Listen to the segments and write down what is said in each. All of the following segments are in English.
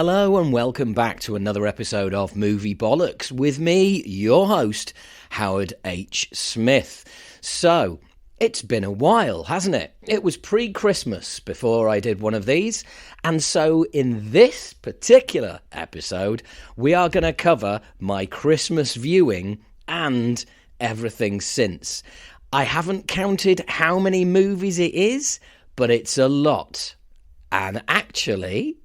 Hello and welcome back to another episode of Movie Bollocks with me, your host, Howard H. Smith. So, it's been a while, hasn't it? It was pre-Christmas before I did one of these, and so in this particular episode, we are going to cover my Christmas viewing and everything since. I haven't counted how many movies it is, but it's a lot. And actually,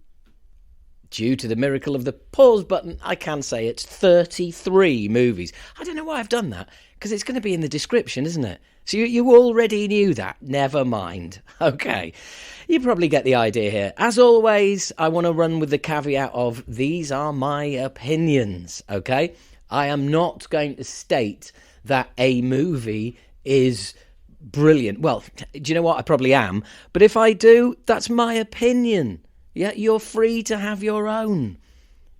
due to the miracle of the pause button, I can say it's 33 movies. I don't know why I've done that, because it's going to be in the description, isn't it? So you already knew that. Never mind. Okay. You probably get the idea here. As always, I want to run with the caveat of these are my opinions, okay? I am not going to state that a movie is brilliant. Well, do you know what? I probably am. But if I do, that's my opinion. Yeah, you're free to have your own.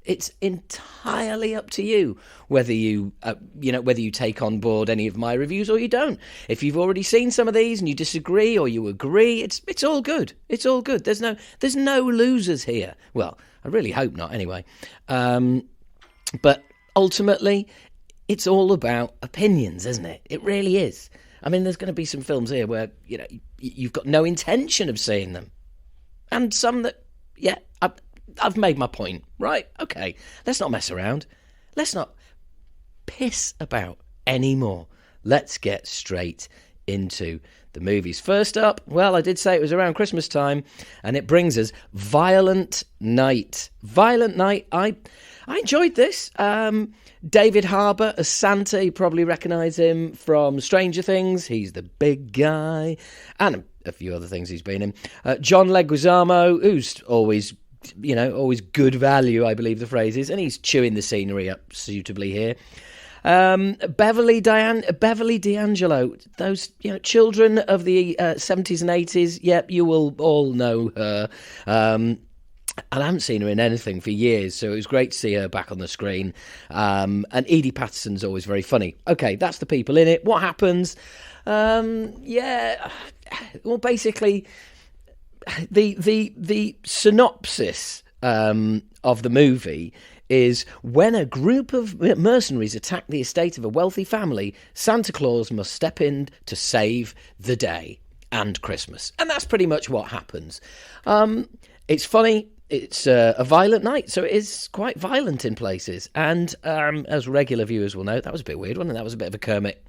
It's entirely up to you whether you take on board any of my reviews or you don't. If you've already seen some of these and you disagree or you agree, it's all good. It's all good. There's no losers here. Well, I really hope not. Anyway, but ultimately, it's all about opinions, isn't it? It really is. I mean, there's going to be some films here where you've got no intention of seeing them, and some that. Yeah, I've made my point, right? Okay, let's not mess around. Let's not piss about anymore. Let's get straight into the movies. First up, well, I did say it was around Christmas time, and it brings us Violent Night. Violent Night, I enjoyed this. David Harbour as Santa, you probably recognise him from Stranger Things. He's the big guy, and a few other things he's been in. John Leguizamo, who's always good value, I believe the phrase is, and he's chewing the scenery up suitably here. Beverly D'Angelo, those children of the 70s and 80s. Yep, you will all know her. And I haven't seen her in anything for years, so it was great to see her back on the screen. And Edie Patterson's always very funny. Okay, that's the people in it. What happens? Well, basically, the synopsis of the movie is when a group of mercenaries attack the estate of a wealthy family, Santa Claus must step in to save the day and Christmas. And that's pretty much what happens. It's funny. It's a violent night, so it is quite violent in places. And as regular viewers will know, that was a bit weird, wasn't it? That was a bit of a Kermit.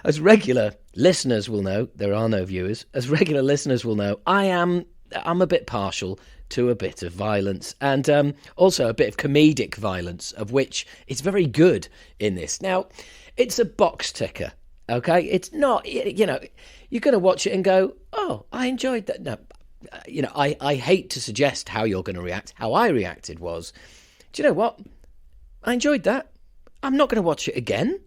As regular listeners will know, there are no viewers. As regular listeners will know, I'm a bit partial to a bit of violence, and also a bit of comedic violence, of which it's very good in this. Now, it's a box ticker, okay? It's not, you're going to watch it and go, oh, I enjoyed that. No. I hate to suggest how you're going to react. How I reacted was, do you know what? I enjoyed that. I'm not going to watch it again,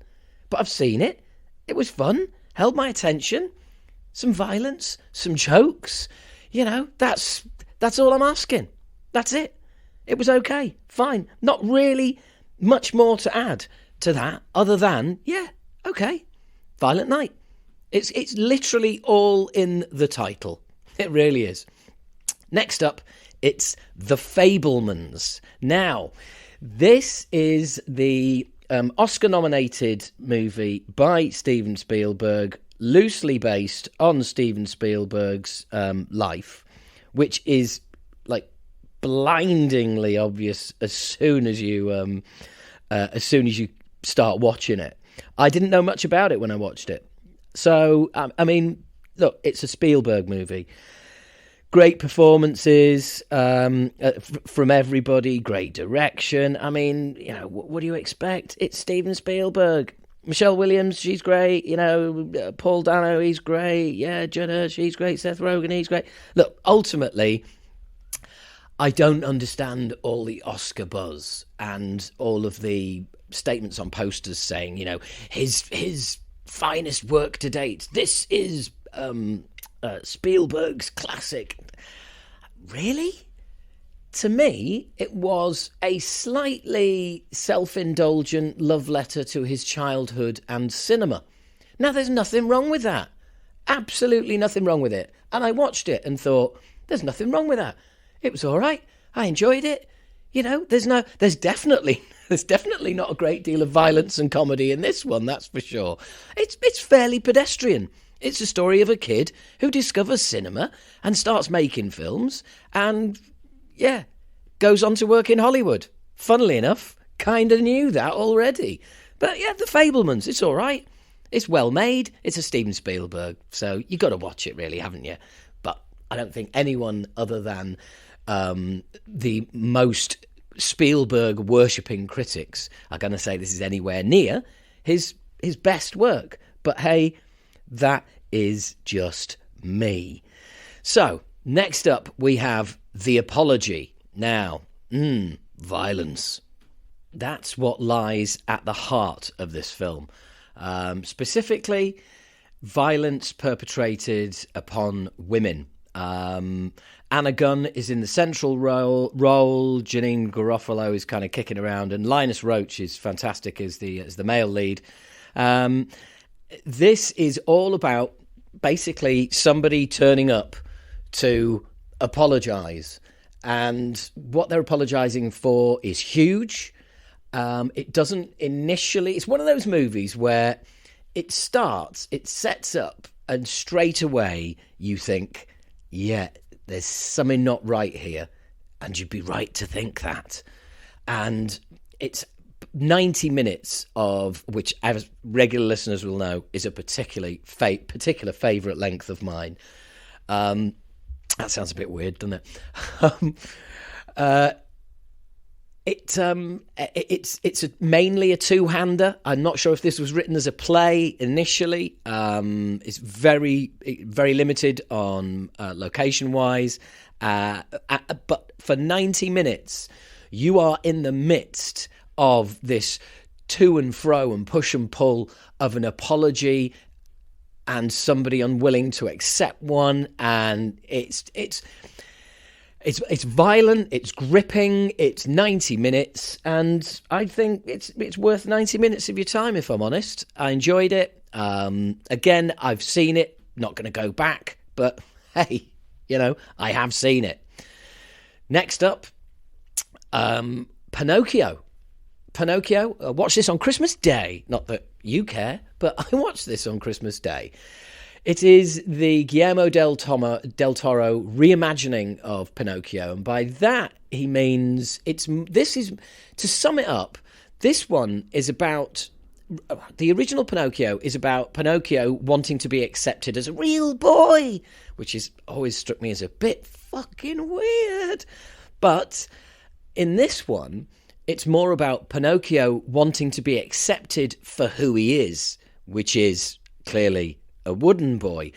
but I've seen it. It was fun. Held my attention. Some violence, some jokes. That's all I'm asking. That's it. It was okay. Fine. Not really much more to add to that other than, yeah, okay. Violent Night. It's literally all in the title. It really is. Next up, it's The Fablemans. Now, this is the Oscar-nominated movie by Steven Spielberg, loosely based on Steven Spielberg's life, which is like blindingly obvious as soon as you start watching it. I didn't know much about it when I watched it, so I mean. Look, it's a Spielberg movie. Great performances from everybody. Great direction. I mean, what do you expect? It's Steven Spielberg. Michelle Williams, she's great. Paul Dano, he's great. Yeah, Judd Hirsch, he's great. Seth Rogen, he's great. Look, ultimately, I don't understand all the Oscar buzz and all of the statements on posters saying, his finest work to date. This is Spielberg's classic. Really? To me, it was a slightly self-indulgent love letter to his childhood and cinema. Now, there's nothing wrong with that. Absolutely nothing wrong with it. And I watched it and thought, there's nothing wrong with that. It was all right. I enjoyed it. You know, there's definitely not a great deal of violence and comedy in this one, that's for sure. It's fairly pedestrian. It's a story of a kid who discovers cinema and starts making films and, yeah, goes on to work in Hollywood. Funnily enough, kind of knew that already. But yeah, The Fablemans, it's all right. It's well made. It's a Steven Spielberg, so you got to watch it, really, haven't you? But I don't think anyone other than the most Spielberg worshipping critics are going to say this is anywhere near his best work. But hey, that is just me. So next up we have The Apology. Now, violence. That's what lies at the heart of this film. Specifically, violence perpetrated upon women. Anna Gunn is in the central role. Janine Garofalo is kind of kicking around, and Linus Roach is fantastic as the male lead. This is all about basically somebody turning up to apologise, and what they're apologising for is huge. It doesn't initially... It's one of those movies where it sets up, and straight away you think, yeah, there's something not right here, and you'd be right to think that. And it's 90 minutes of which, as regular listeners will know, is a particular favourite length of mine. That sounds a bit weird, doesn't it? It's mainly a two-hander. I'm not sure if this was written as a play initially. It's very limited on location-wise. But for 90 minutes, you are in the midst of this to and fro and push and pull of an apology and somebody unwilling to accept one, and it's violent, it's gripping, it's 90 minutes, and I think it's worth 90 minutes of your time, if I'm honest. I enjoyed it. Again, I've seen it, not going to go back, but hey, you know, I have seen it. Next up, Pinocchio. I watched this on Christmas Day. Not that you care, but I watched this on Christmas Day. It is the Guillermo del Toro reimagining of Pinocchio, and by that he means to sum it up, this one is about... The original Pinocchio is about Pinocchio wanting to be accepted as a real boy, which has always struck me as a bit fucking weird. But in this one, it's more about Pinocchio wanting to be accepted for who he is, which is clearly a wooden boy.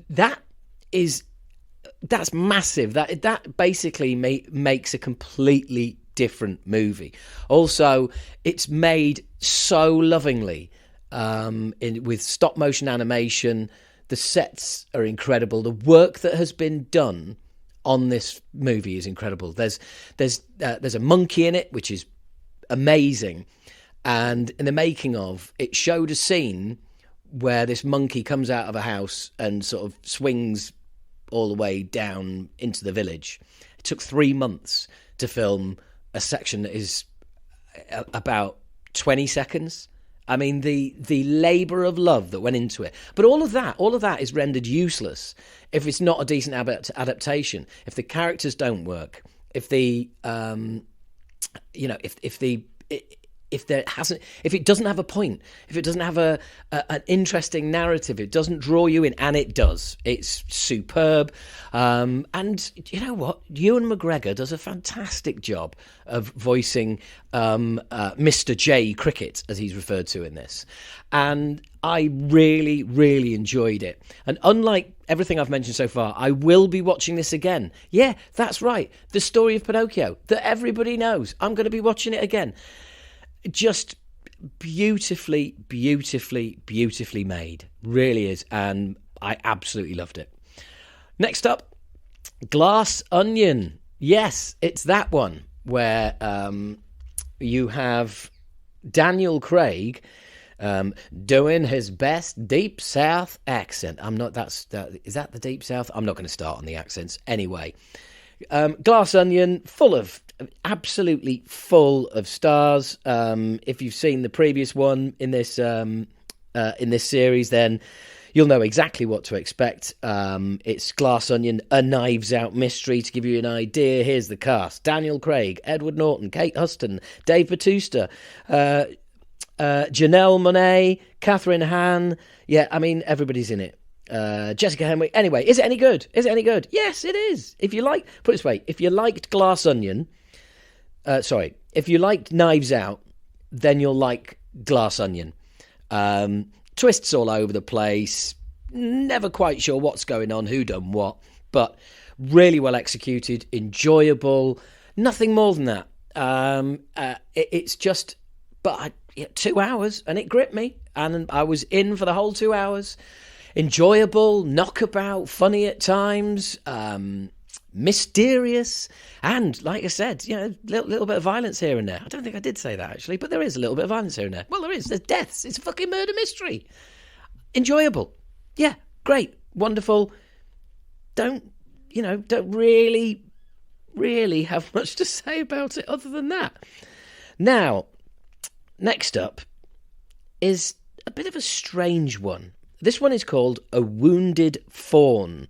That's massive. That basically makes a completely different movie. Also, it's made so lovingly with stop motion animation. The sets are incredible. The work that has been done on this movie is incredible. There's a monkey in it, which is amazing, and in the making of, it showed a scene where this monkey comes out of a house and sort of swings all the way down into the village. It took 3 months to film a section that is about 20 seconds. I mean, the labour of love that went into it. But all of that is rendered useless if it's not a decent adaptation. If the characters don't work, if it doesn't have a point, if it doesn't have an interesting narrative, it doesn't draw you in, and it does. It's superb. And you know what? Ewan McGregor does a fantastic job of voicing Mr. J Cricket, as he's referred to in this. And I really, really enjoyed it. And unlike everything I've mentioned so far, I will be watching this again. Yeah, that's right. The story of Pinocchio that everybody knows. I'm going to be watching it again. Just beautifully, beautifully, beautifully made. Really is. And I absolutely loved it. Next up, Glass Onion. Yes, it's that one where you have Daniel Craig doing his best Deep South accent. Is that the Deep South? I'm not going to start on the accents anyway. Glass Onion, absolutely full of stars. If you've seen the previous one in this series, then you'll know exactly what to expect. It's Glass Onion, a Knives Out mystery. To give you an idea, here's the cast: Daniel Craig, Edward Norton, Kate Huston, Dave Bautista, Janelle Monáe, Catherine Hahn. Yeah, I mean, everybody's in it. Jessica Henwick. Anyway, is it any good? Yes, it is. Put it this way, if you liked Glass Onion, if you liked Knives Out, then you'll like Glass Onion. Twists all over the place, never quite sure what's going on, who done what, but really well executed, enjoyable, nothing more than that. It's just, 2 hours, and it gripped me, and I was in for the whole 2 hours. Enjoyable, knockabout, funny at times, mysterious, and like I said, little bit of violence here and there. I don't think I did say that actually, but there is a little bit of violence here and there. Well, there is. There's deaths. It's a fucking murder mystery. Enjoyable. Yeah, great, wonderful. Don't really have much to say about it other than that. Now, next up is a bit of a strange one. This one is called A Wounded Fawn.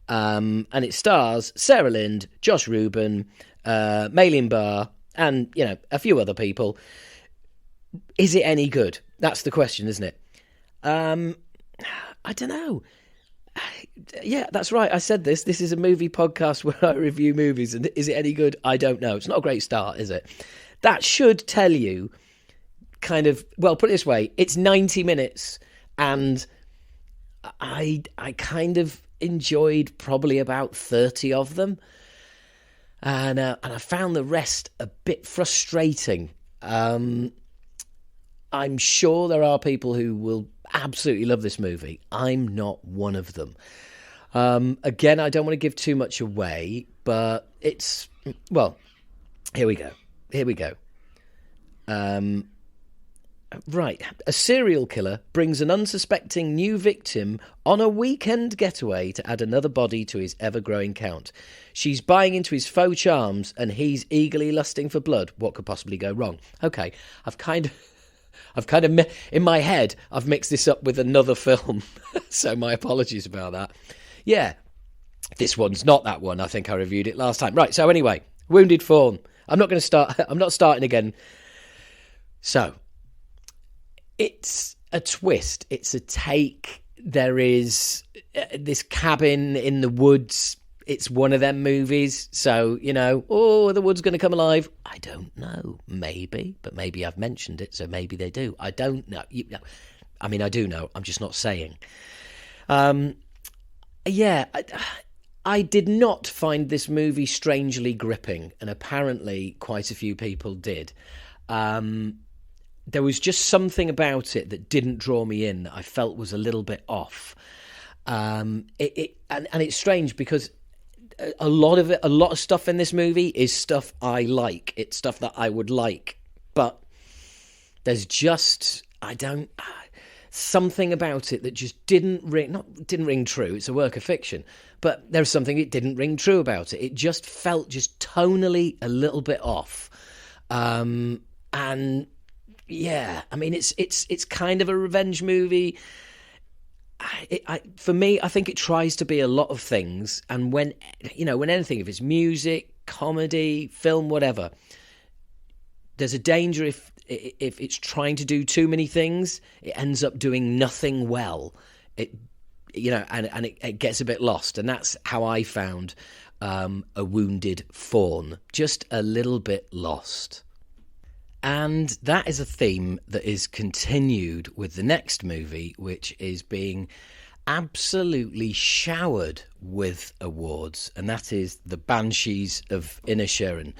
And it stars Sarah Lind, Josh Rubin, Maylin Barr, and, a few other people. Is it any good? That's the question, isn't it? I don't know. Yeah, that's right. I said this. This is a movie podcast where I review movies. And is it any good? I don't know. It's not a great start, is it? That should tell you put it this way. It's 90 minutes. And I kind of enjoyed probably about 30 of them. And I found the rest a bit frustrating. I'm sure there are people who will absolutely love this movie. I'm not one of them. Again, I don't want to give too much away, but it's... Well, here we go. Right. A serial killer brings an unsuspecting new victim on a weekend getaway to add another body to his ever-growing count. She's buying into his faux charms, and he's eagerly lusting for blood. What could possibly go wrong? Okay, I've kind of, in my head, I've mixed this up with another film, so my apologies about that. Yeah, this one's not that one. I think I reviewed it last time. Right, so anyway, Wounded Fawn. I'm not starting again. So... it's a twist. It's a take. There is this cabin in the woods. It's one of them movies. So, the wood's going to come alive. I don't know. Maybe. But maybe I've mentioned it, so maybe they do. I don't know. I mean, I do know. I'm just not saying. Yeah, I did not find this movie strangely gripping. And apparently quite a few people did. There was just something about it that didn't draw me in, that I felt was a little bit off. And it's strange because a lot of stuff in this movie is stuff I like. It's stuff that I would like. But there's just, something about it that just didn't ring true. It's a work of fiction. But there's something it didn't ring true about it. It just felt just tonally a little bit off. And... yeah, I mean, it's kind of a revenge movie. For me, I think it tries to be a lot of things. And when anything, if it's music, comedy, film, whatever, there's a danger if it's trying to do too many things, it ends up doing nothing well. It gets a bit lost. And that's how I found A Wounded Fawn. Just a little bit lost. And that is a theme that is continued with the next movie, which is being absolutely showered with awards, and that is The Banshees of Inisherin.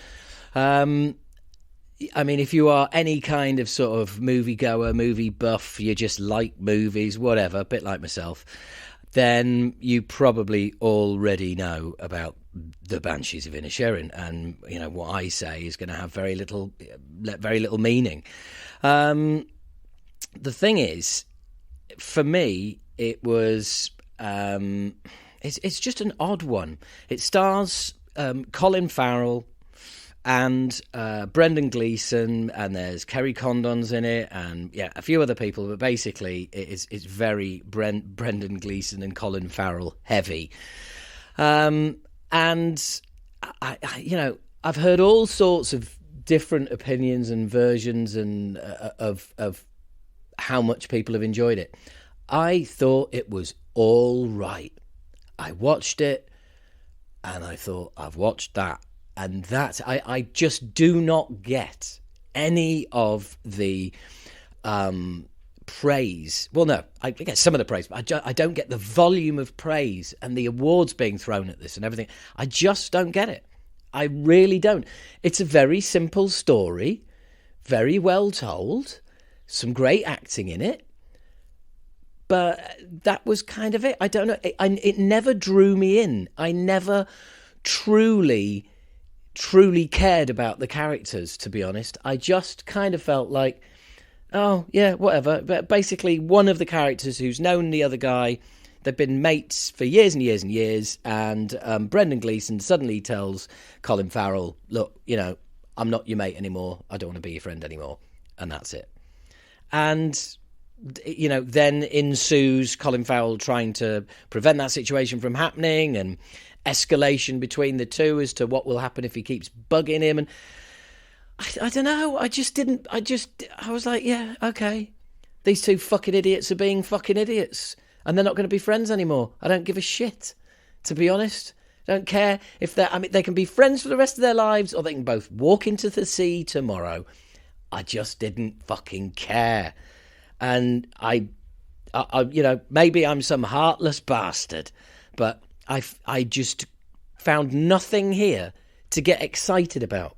I mean, if you are any kind of sort of moviegoer, movie buff, you just like movies, whatever, a bit like myself, then you probably already know about The Banshees of Inisherin, and what I say is going to have very little meaning. The thing is, for me, it was it's just an odd one. It stars Colin Farrell and Brendan Gleeson, and there's Kerry Condon's in it, and a few other people, but basically it's very Brendan Gleeson and Colin Farrell heavy. And I've heard all sorts of different opinions and versions and of how much people have enjoyed it. I thought it was all right. I watched it and I thought, I've watched that. And that, I just do not get any of the praise. Well, no, I get some of the praise, but I don't get the volume of praise and the awards being thrown at this and everything. I just don't get it. I really don't. It's a very simple story, very well told, some great acting in it. But that was kind of it. I don't know. It never drew me in. I never truly cared about the characters, to be honest. I just kind of felt like, oh, yeah, whatever. But basically, one of the characters who's known the other guy, they've been mates for years and years and years, and Brendan Gleeson suddenly tells Colin Farrell, look, I'm not your mate anymore. I don't want to be your friend anymore. And that's it. And then ensues Colin Farrell trying to prevent that situation from happening, and escalation between the two as to what will happen if he keeps bugging him. And I don't know. I was like, yeah, okay. These two fucking idiots are being fucking idiots, and they're not going to be friends anymore. I don't give a shit, to be honest. I don't care if they can be friends for the rest of their lives, or they can both walk into the sea tomorrow. I just didn't fucking care. And I maybe I'm some heartless bastard, but I just found nothing here to get excited about.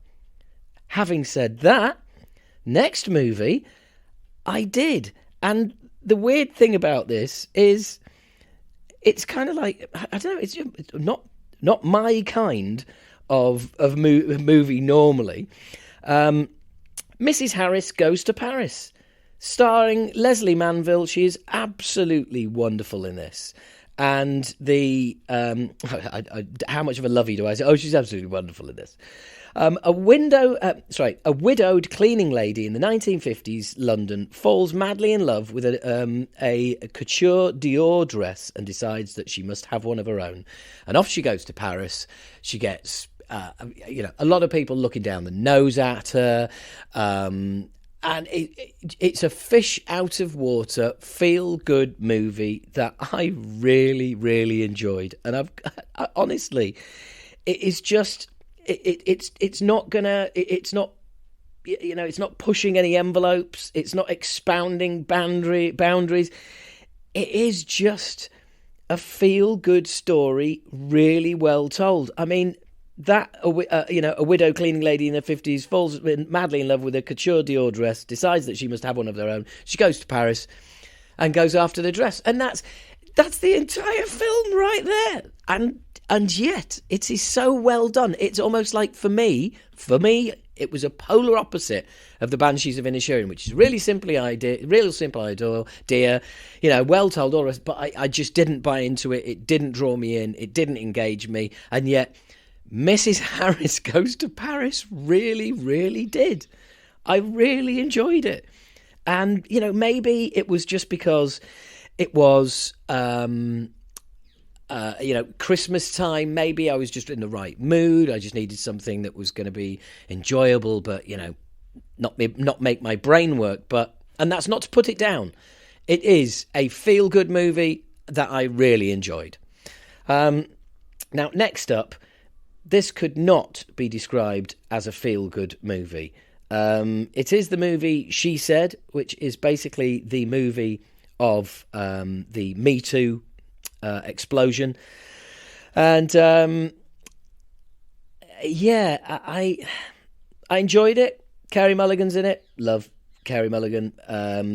Having said that, next movie, I did. And the weird thing about this is it's kind of like, I don't know, it's not my kind of movie normally. Mrs. Harris Goes to Paris, starring Leslie Manville. She is absolutely wonderful in this. And how much of a lovey do I say? Oh, she's absolutely wonderful in this. A widowed cleaning lady in the 1950s London falls madly in love with a couture Dior dress and decides that she must have one of her own. And off she goes to Paris. She gets, a lot of people looking down the nose at her. And it's a fish out of water, feel-good movie that I really, really enjoyed. And honestly, it is just, it's not pushing any envelopes. It's not expounding boundaries. It is just a feel-good story, really well told. I mean, that a widow cleaning lady in her 50s falls madly in love with a couture Dior dress, decides that she must have one of her own. She goes to Paris and goes after the dress, and that's the entire film right there. And yet it is so well done. It's almost like for me, it was a polar opposite of the Banshees of Inisherin, which is really simple idea, well told, all right, but I just didn't buy into it. It didn't draw me in. It didn't engage me, and yet Mrs. Harris Goes to Paris really, really did. I really enjoyed it. And, maybe it was just because it was, Christmas time. Maybe I was just in the right mood. I just needed something that was going to be enjoyable, but, not make my brain work. And that's not to put it down. It is a feel-good movie that I really enjoyed. Now, next up, this could not be described as a feel-good movie. It is the movie She Said, which is basically the movie of the Me Too explosion. And, I enjoyed it. Carey Mulligan's in it. Love Carey Mulligan.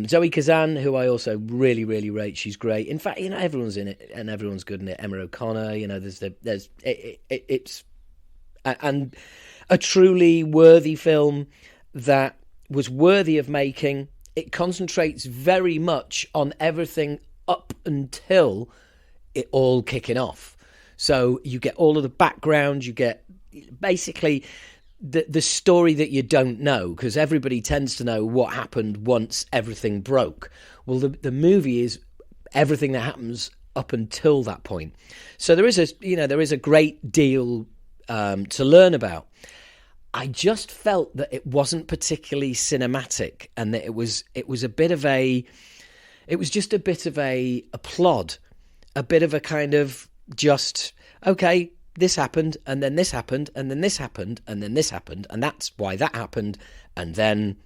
Zoe Kazan, who I also really, really rate. She's great. In fact, everyone's in it and everyone's good in it. Emma O'Connor, it's and a truly worthy film that was worthy of making. It concentrates very much on everything up until it all kicking off. So you get all of the background, you get basically the story that you don't know, because everybody tends to know what happened once everything broke. Well, the movie is everything that happens up until that point. So there is a great deal to learn about. I just felt that it wasn't particularly cinematic, and that it was just a bit of a plod, a bit of a kind of just, okay, this happened, and then this happened, and then this happened, and then this happened, and that's why that happened, and then,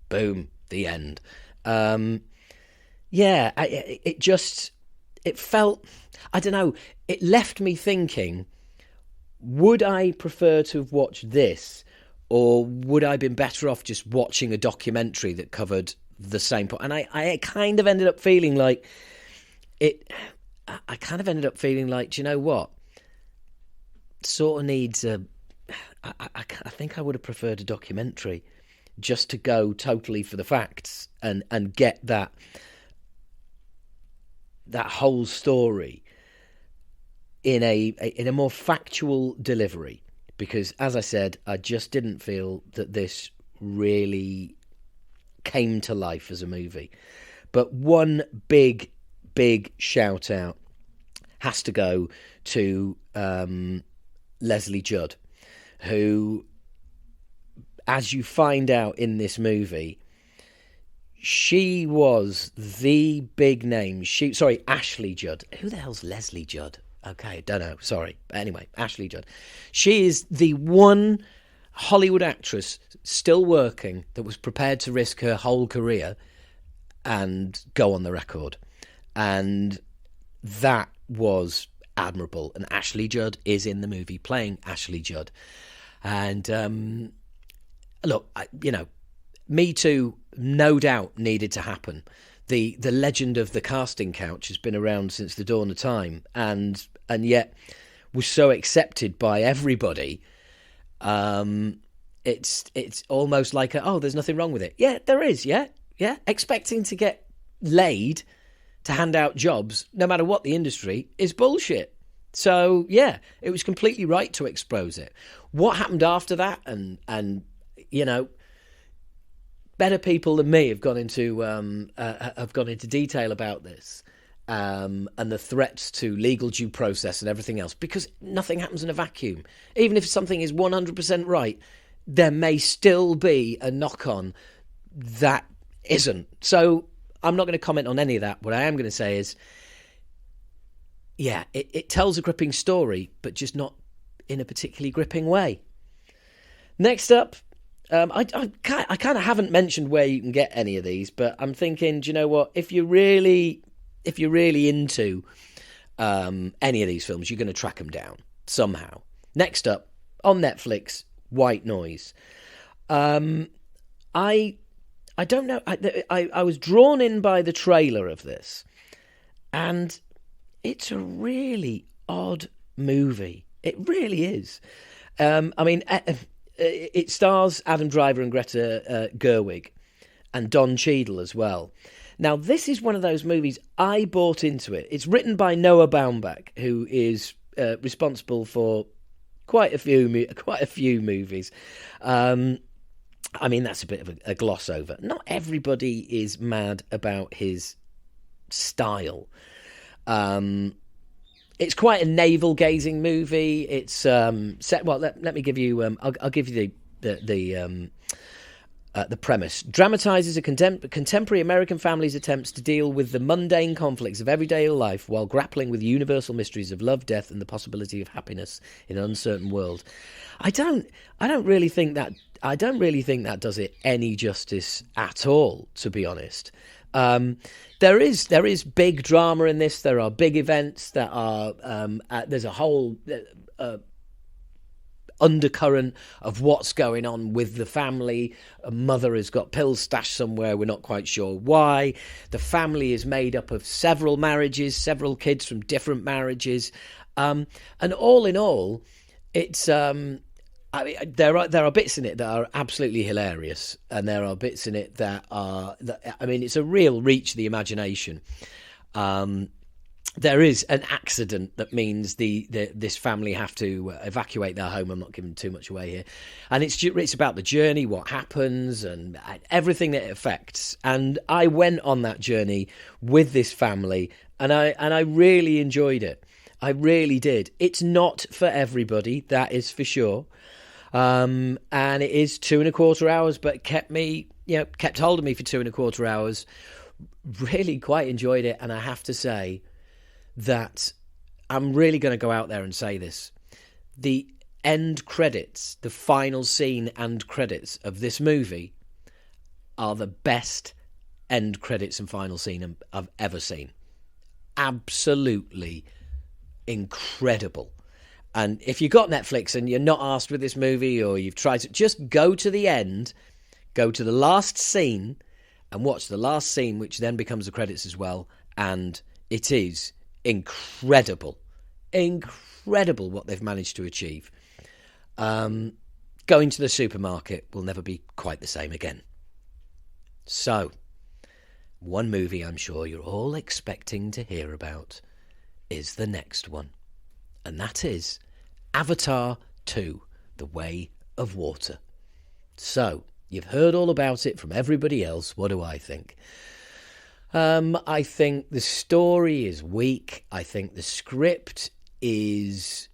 boom, the end. It felt, I don't know, it left me thinking, would I prefer to have watched this, or would I have been better off just watching a documentary that covered the same point? And I kind of ended up feeling like it. I kind of ended up feeling like, do you know what? Sort of needs a. I think I would have preferred a documentary, just to go totally for the facts and get that whole story in a more factual delivery. Because, as I said, I just didn't feel that this really came to life as a movie. But one big shout out has to go to Leslie Judd, who, as you find out in this movie, she was the big name. Ashley Judd. Who the hell's Leslie Judd? Okay, don't know. Sorry. But anyway, Ashley Judd. She is the one Hollywood actress still working that was prepared to risk her whole career and go on the record. And that was admirable. And Ashley Judd is in the movie playing Ashley Judd. And look, Me Too no doubt needed to happen. The legend of the casting couch has been around since the dawn of time, and yet was so accepted by everybody. It's almost like there's nothing wrong with it. Yeah, there is. Yeah. Expecting to get laid to hand out jobs, no matter what the industry, is bullshit. So yeah, it was completely right to expose it. What happened after that, and better people than me have gone into detail about this, and the threats to legal due process and everything else, because nothing happens in a vacuum. Even if something is 100% right, there may still be a knock-on that isn't. So I'm not going to comment on any of that. What I am going to say is, yeah, it tells a gripping story, but just not in a particularly gripping way. Next up, I kind of haven't mentioned where you can get any of these, but I'm thinking, do you know what? If you're really into any of these films, you're going to track them down somehow. Next up, on Netflix, White Noise. I don't know. I was drawn in by the trailer of this, and it's a really odd movie. It really is. It stars Adam Driver and Greta Gerwig and Don Cheadle as well. Now, this is one of those movies I bought into it. It's written by Noah Baumbach, who is responsible for quite a few movies. That's a bit of a gloss over. Not everybody is mad about his style. It's quite a navel-gazing movie. It's set. Well, let me give you. I'll give you the premise. Dramatizes a contemporary American family's attempts to deal with the mundane conflicts of everyday life while grappling with universal mysteries of love, death, and the possibility of happiness in an uncertain world. I don't really think that does it any justice at all, to be honest. There is big drama in this. There are big events that are there's a whole undercurrent of what's going on with the family. A mother has got pills stashed somewhere. We're not quite sure why. The family is made up of several marriages, several kids from different marriages, and all in all, it's there are bits in it that are absolutely hilarious, and there are bits in it that are. It's a real reach of the imagination. there is an accident that means this family have to evacuate their home. I'm not giving too much away here, and it's about the journey, what happens, and everything that it affects. And I went on that journey with this family, and I really enjoyed it. I really did. It's not for everybody, that is for sure. And it is 2.25 hours, but kept hold of me for 2.25 hours. Really quite enjoyed it, and I have to say that I'm really going to go out there and say this. The end credits, the final scene and credits of this movie are the best end credits and final scene I've ever seen. Absolutely incredible. And if you've got Netflix and you're not asked with this movie, or you've tried to, just go to the end, go to the last scene and watch the last scene, which then becomes the credits as well. And it is incredible what they've managed to achieve. Going to the supermarket will never be quite the same again. So, one movie I'm sure you're all expecting to hear about is the next one, and that is Avatar 2: The Way of Water. So, you've heard all about it from everybody else. What do I think? I think the story is weak. I think the script is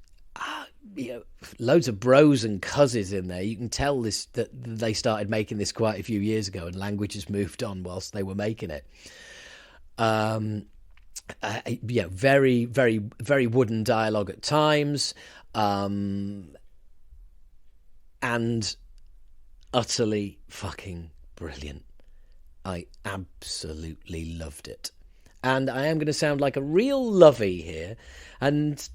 loads of bros and cousins in there. You can tell that they started making this quite a few years ago, and language has moved on whilst they were making it. Very, very, very wooden dialogue at times, and utterly fucking brilliant. I absolutely loved it. And I am going to sound like a real lovey here. And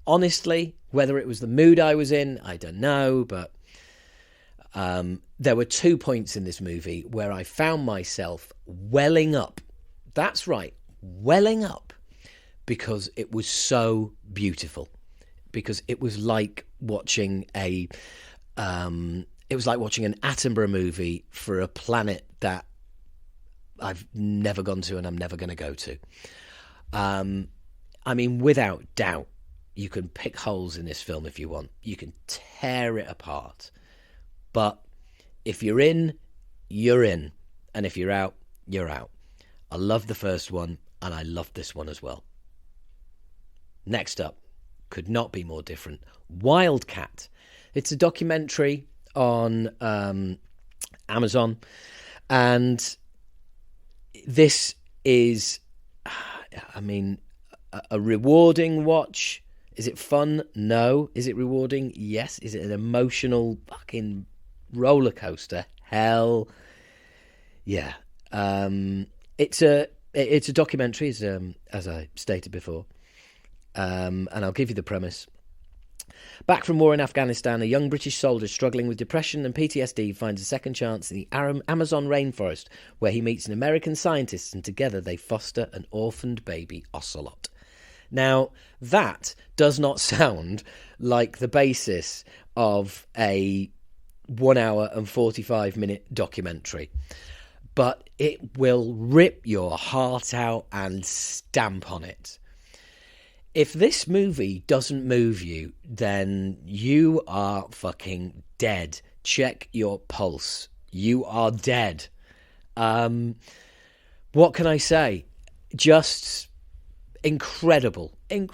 honestly, whether it was the mood I was in, I don't know. But there were 2 points in this movie where I found myself welling up. That's right, welling up. Because it was so beautiful. Because it was like watching an Attenborough movie for a planet that I've never gone to and I'm never going to go to. I mean, without doubt, you can pick holes in this film if you want. You can tear it apart. But if you're in, you're in. And if you're out, you're out. I loved the first one, and I loved this one as well. Next up, could not be more different. Wildcat. It's a documentary on Amazon, and this is, a rewarding watch. Is it fun? No. Is it rewarding? Yes. Is it an emotional fucking roller coaster? Hell yeah. It's a documentary, as I stated before, and I'll give you the premise. Back from war in Afghanistan, a young British soldier struggling with depression and PTSD finds a second chance in the Amazon rainforest, where he meets an American scientist, and together they foster an orphaned baby ocelot. Now, that does not sound like the basis of a 1 hour and 45-minute documentary, but it will rip your heart out and stamp on it. If this movie doesn't move you, then you are fucking dead. Check your pulse. You are dead. What can I say? Just incredible. And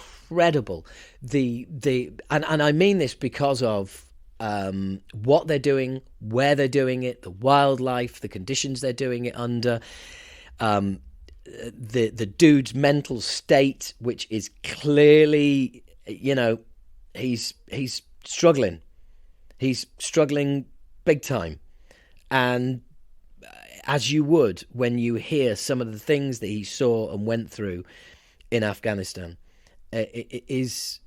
I mean this because of what they're doing, where they're doing it, the wildlife, the conditions they're doing it under, the dude's mental state, which is clearly, he's struggling. He's struggling big time. And as you would when you hear some of the things that he saw and went through in Afghanistan, it is,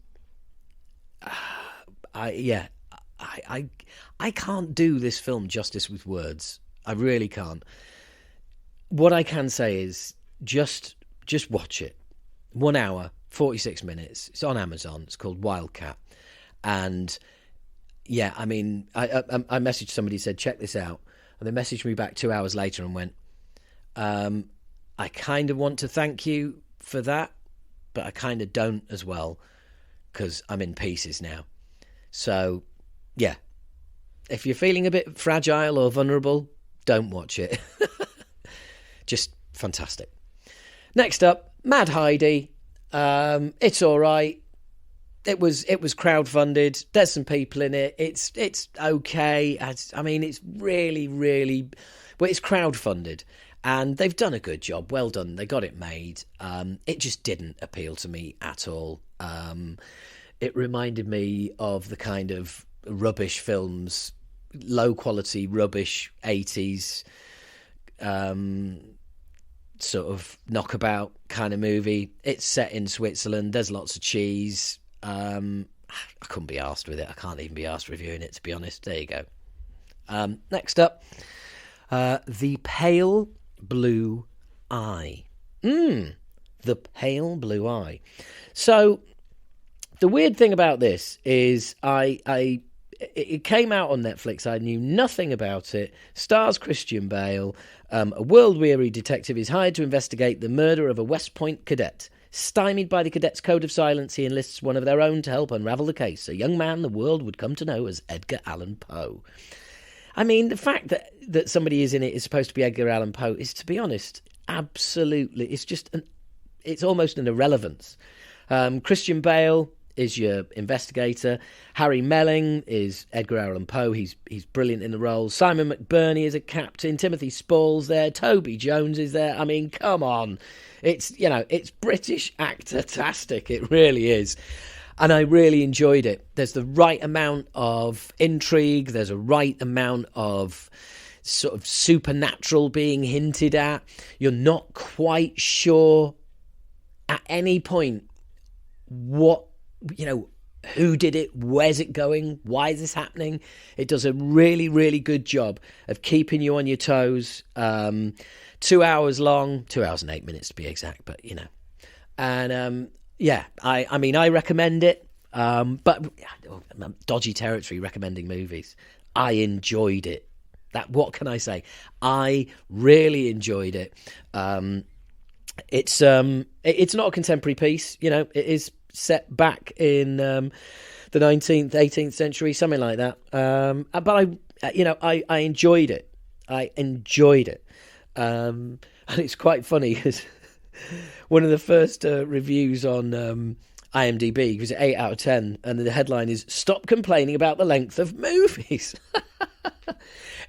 I can't do this film justice with words. I really can't. What I can say is just watch it. 1 hour, 46 minutes. It's on Amazon. It's called Wildcat. And yeah, I mean, I messaged somebody, said, check this out. And they messaged me back 2 hours later and went, I kind of want to thank you for that, but I kind of don't as well because I'm in pieces now. So, yeah, if you're feeling a bit fragile or vulnerable, don't watch it. Just fantastic. Next up, Mad Heidi. It's all right. It was crowdfunded. There's some people in it. It's okay. I mean, it's really, really... Well, it's crowdfunded. And they've done a good job. Well done. They got it made. It just didn't appeal to me at all. It reminded me of the kind of rubbish films, low-quality rubbish 80s sort of knockabout kind of movie. It's set in Switzerland. There's lots of cheese. I couldn't be arsed with it. I can't even be arsed reviewing it, to be honest. There you go. Next up, The Pale Blue Eye. The Pale Blue Eye. So the weird thing about this is it came out on Netflix. I knew nothing about it. Stars Christian Bale. A world-weary detective is hired to investigate the murder of a West Point cadet. Stymied by the cadet's code of silence, he enlists one of their own to help unravel the case, a young man the world would come to know as Edgar Allan Poe. I mean, the fact that somebody is in it is supposed to be Edgar Allan Poe is, to be honest, absolutely, it's almost an irrelevance. Christian Bale is your investigator. Harry Melling is Edgar Allan Poe. He's brilliant in the role. Simon McBurney is a captain. Timothy Spall's there. Toby Jones is there. I mean, come on. It's British actor-tastic. It really is. And I really enjoyed it. There's the right amount of intrigue. There's a right amount of sort of supernatural being hinted at. You're not quite sure at any point who did it, where's it going, why is this happening. It does a really, really good job of keeping you on your toes. 2 hours long, 2 hours and 8 minutes to be exact, but and I mean I recommend it, but dodgy territory recommending movies. I enjoyed it. What can I say? I really enjoyed it. It's not a contemporary piece, it is set back in the 19th, 18th century, something like that. But I enjoyed it. I enjoyed it. And it's quite funny because one of the first reviews on IMDb was 8 out of 10, and the headline is "Stop complaining about the length of movies."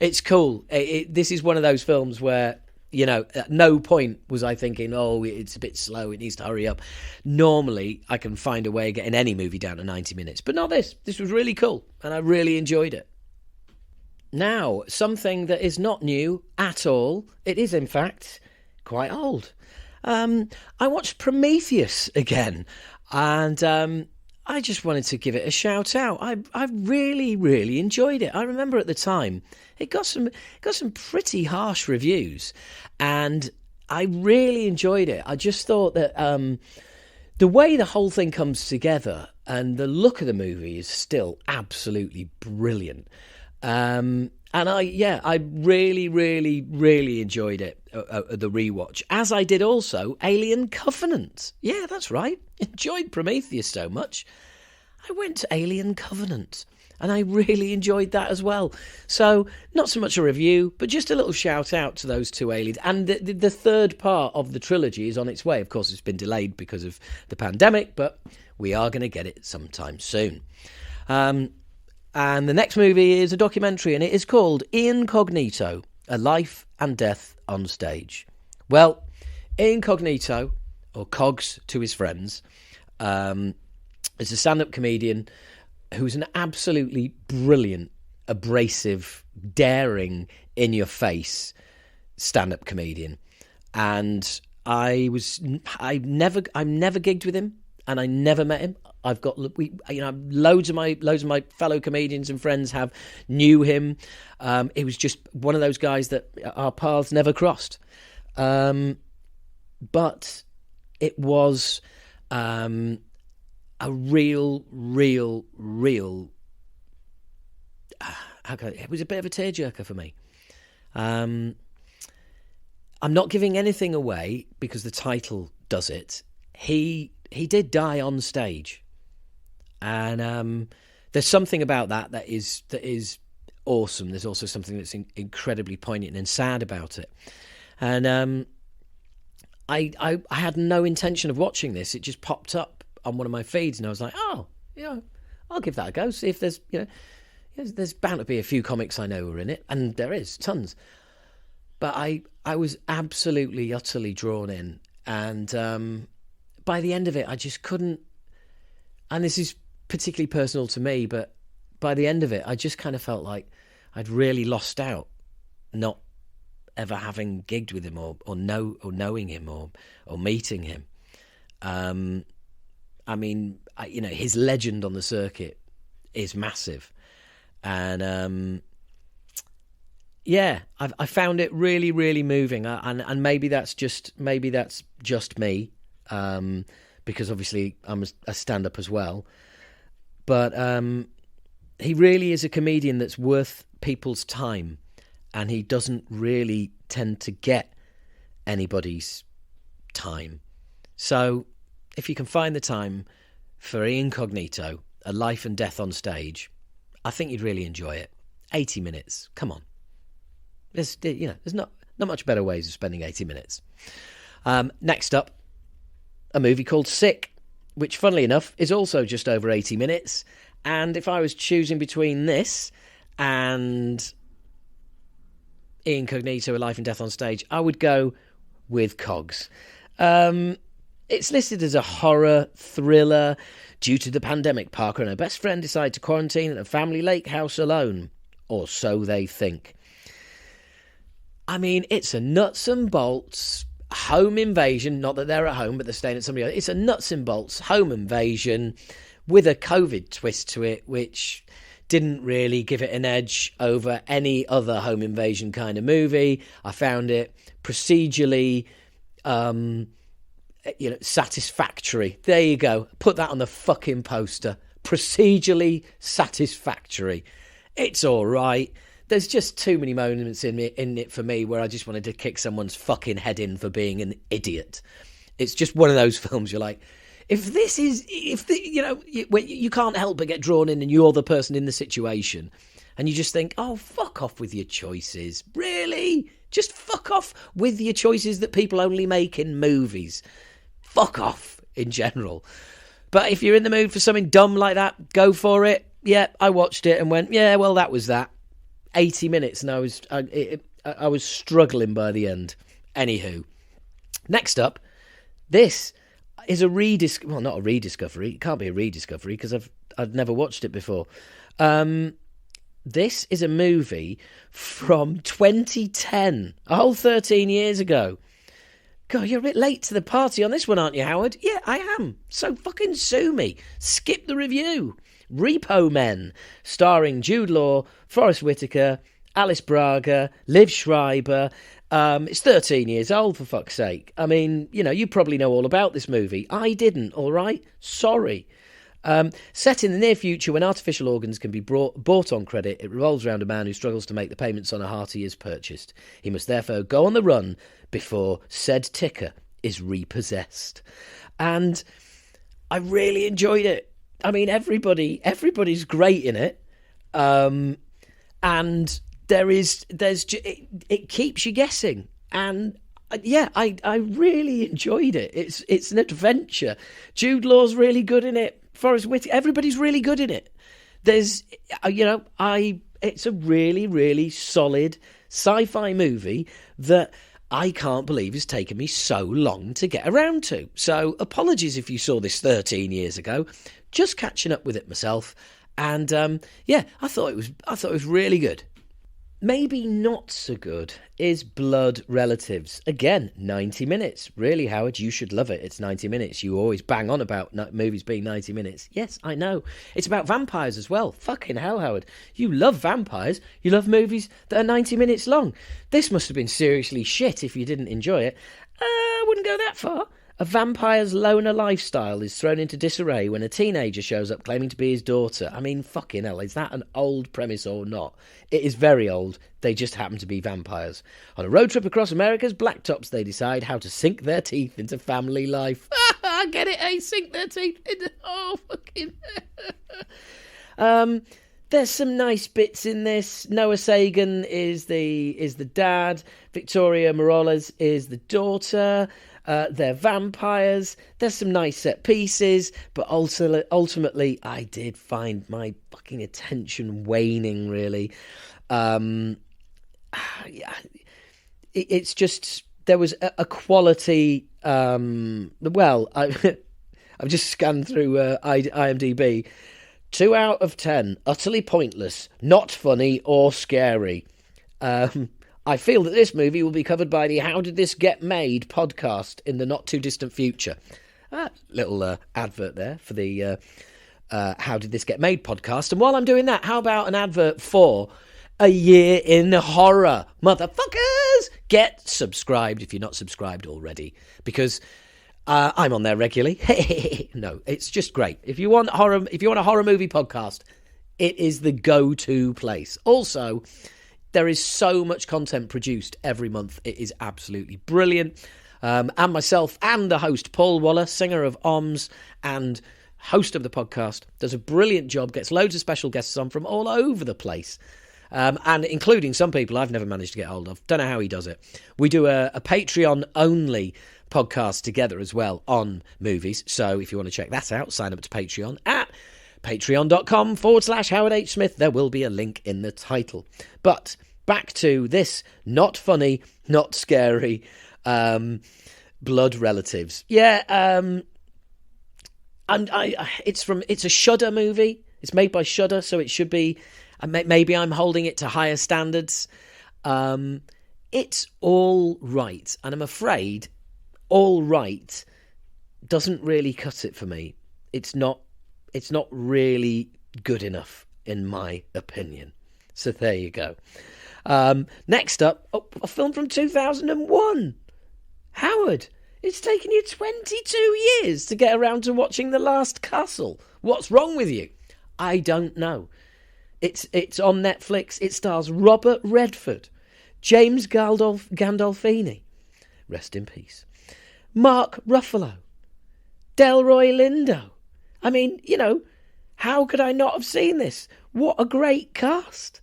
It's cool. This is one of those films where, at no point was I thinking, oh, it's a bit slow, it needs to hurry up. Normally, I can find a way of getting any movie down to 90 minutes, but not this. This was really cool, and I really enjoyed it. Now, something that is not new at all. It is, in fact, quite old. I watched Prometheus again, and I just wanted to give it a shout out. I really, really enjoyed it. I remember at the time it got some pretty harsh reviews, and I really enjoyed it. I just thought that the way the whole thing comes together and the look of the movie is still absolutely brilliant. And I really, really, really enjoyed it, the rewatch, as I did also Alien Covenant. Yeah, that's right. Enjoyed Prometheus so much, I went to Alien Covenant, and I really enjoyed that as well. So, not so much a review, but just a little shout out to those two aliens. And the third part of the trilogy is on its way. Of course, it's been delayed because of the pandemic, but we are going to get it sometime soon. And the next movie is a documentary, and it is called Cognito, A Life and Death on Stage. Well, Cognito, or Cogs to his friends, is a stand-up comedian who's an absolutely brilliant, abrasive, daring, in-your-face stand-up comedian. And I've never gigged with him, and I never met him. I've got loads of my fellow comedians and friends knew him. It was just one of those guys that our paths never crossed. But it was a real. It was a bit of a tearjerker for me. I'm not giving anything away because the title does it. He he did die on stage. And there's something about that is awesome. There's also something that's incredibly poignant and sad about it. And I had no intention of watching this. It just popped up on one of my feeds, and I was like, oh, I'll give that a go. See if there's, there's bound to be a few comics I know are in it, and there is tons. But I was absolutely, utterly drawn in, and by the end of it, I just couldn't. And this is particularly personal to me, but by the end of it, I just kind of felt like I'd really lost out, not ever having gigged with him or knowing him or meeting him. I mean, his legend on the circuit is massive, and I found it really, really moving. And maybe that's just me, because obviously I'm a stand-up as well. But he really is a comedian that's worth people's time, and he doesn't really tend to get anybody's time. So if you can find the time for Incognito, A Life and Death on Stage, I think you'd really enjoy it. 80 minutes, come on. There's not much better ways of spending 80 minutes. Next up, a movie called Sick, which, funnily enough, is also just over 80 minutes. And if I was choosing between this and Incognito, A Life and Death on Stage, I would go with Cogs. It's listed as a horror thriller. Due to the pandemic, Parker and her best friend decide to quarantine at a family lake house alone. Or so they think. I mean, it's a nuts and bolts home invasion. Not that they're at home, but they're staying at somebody else. It's a nuts and bolts home invasion with a COVID twist to it, which didn't really give it an edge over any other home invasion kind of movie. I found it procedurally, satisfactory. There you go. Put that on the fucking poster. Procedurally satisfactory. It's all right. There's just too many moments in it for me where I just wanted to kick someone's fucking head in for being an idiot. It's just one of those films you're like, you can't help but get drawn in and you're the person in the situation. And you just think, oh, fuck off with your choices. Really? Just fuck off with your choices that people only make in movies. Fuck off in general. But if you're in the mood for something dumb like that, go for it. Yeah, I watched it and went, yeah, well, that was that. 80 minutes and I was struggling by the end. Anywho, next up, this is not a rediscovery. It can't be a rediscovery because I've never watched it before. This is a movie from 2010, a whole 13 years ago. God, you're a bit late to the party on this one, aren't you, Howard? Yeah, I am. So fucking sue me. Skip the review. Repo Men, starring Jude Law, Forrest Whitaker, Alice Braga, Liv Schreiber. It's 13 years old, for fuck's sake. I mean, you probably know all about this movie. I didn't, all right? Sorry. Set in the near future when artificial organs can be bought on credit, it revolves around a man who struggles to make the payments on a heart he has purchased. He must therefore go on the run before said ticker is repossessed. And I really enjoyed it. I mean, everybody's great in it, and it keeps you guessing, and I really enjoyed it. It's an adventure. Jude Law's really good in it. Forrest Whitaker, everybody's really good in it. It's a really, really solid sci-fi movie that I can't believe it's taken me so long to get around to. So apologies if you saw this 13 years ago. Just catching up with it myself, and I thought it was really good. Maybe not so good is Blood Relatives. Again, 90 minutes. Really, Howard, you should love it. It's 90 minutes. You always bang on about movies being 90 minutes. Yes, I know. It's about vampires as well. Fucking hell, Howard. You love vampires. You love movies that are 90 minutes long. This must have been seriously shit if you didn't enjoy it. I wouldn't go that far. A vampire's loner lifestyle is thrown into disarray when a teenager shows up claiming to be his daughter. I mean, fucking hell, is that an old premise or not? It is very old. They just happen to be vampires. On a road trip across America's blacktops, they decide how to sink their teeth into family life. I get it, eh? Sink their teeth into... Oh, fucking... There's some nice bits in this. Noah Sagan is the dad. Victoria Morales is the daughter. They're vampires. There's some nice set pieces, but ultimately, I did find my fucking attention waning. Really, it's just there was a quality. Well, I've just scanned through IMDb. 2 out of 10, utterly pointless, not funny or scary. I feel that this movie will be covered by the How Did This Get Made podcast in the not too distant future. Little advert there for the How Did This Get Made podcast. And while I'm doing that, how about an advert for A Year in Horror? Motherfuckers! Get subscribed if you're not subscribed already, because... I'm on there regularly. No, it's just great. If you want a horror movie podcast, it is the go-to place. Also, there is so much content produced every month. It is absolutely brilliant. And myself and the host, Paul Waller, singer of OMS and host of the podcast, does a brilliant job, gets loads of special guests on from all over the place. And including some people I've never managed to get hold of. Don't know how he does it. We do a Patreon-only podcast together as well on movies. So if you want to check that out, sign up to Patreon at patreon.com/Howard H. Smith. There will be a link in the title. But back to this not funny, not scary, Blood Relatives. Yeah, it's a Shudder movie. It's made by Shudder, so it should be... Maybe I'm holding it to higher standards. It's all right. And I'm afraid all right doesn't really cut it for me. It's not really good enough, in my opinion. So there you go. Next up, a film from 2001. Howard, it's taken you 22 years to get around to watching The Last Castle. What's wrong with you? I don't know. It's on Netflix. It stars Robert Redford, James Gandolfini, rest in peace, Mark Ruffalo, Delroy Lindo. I mean, how could I not have seen this? What a great cast.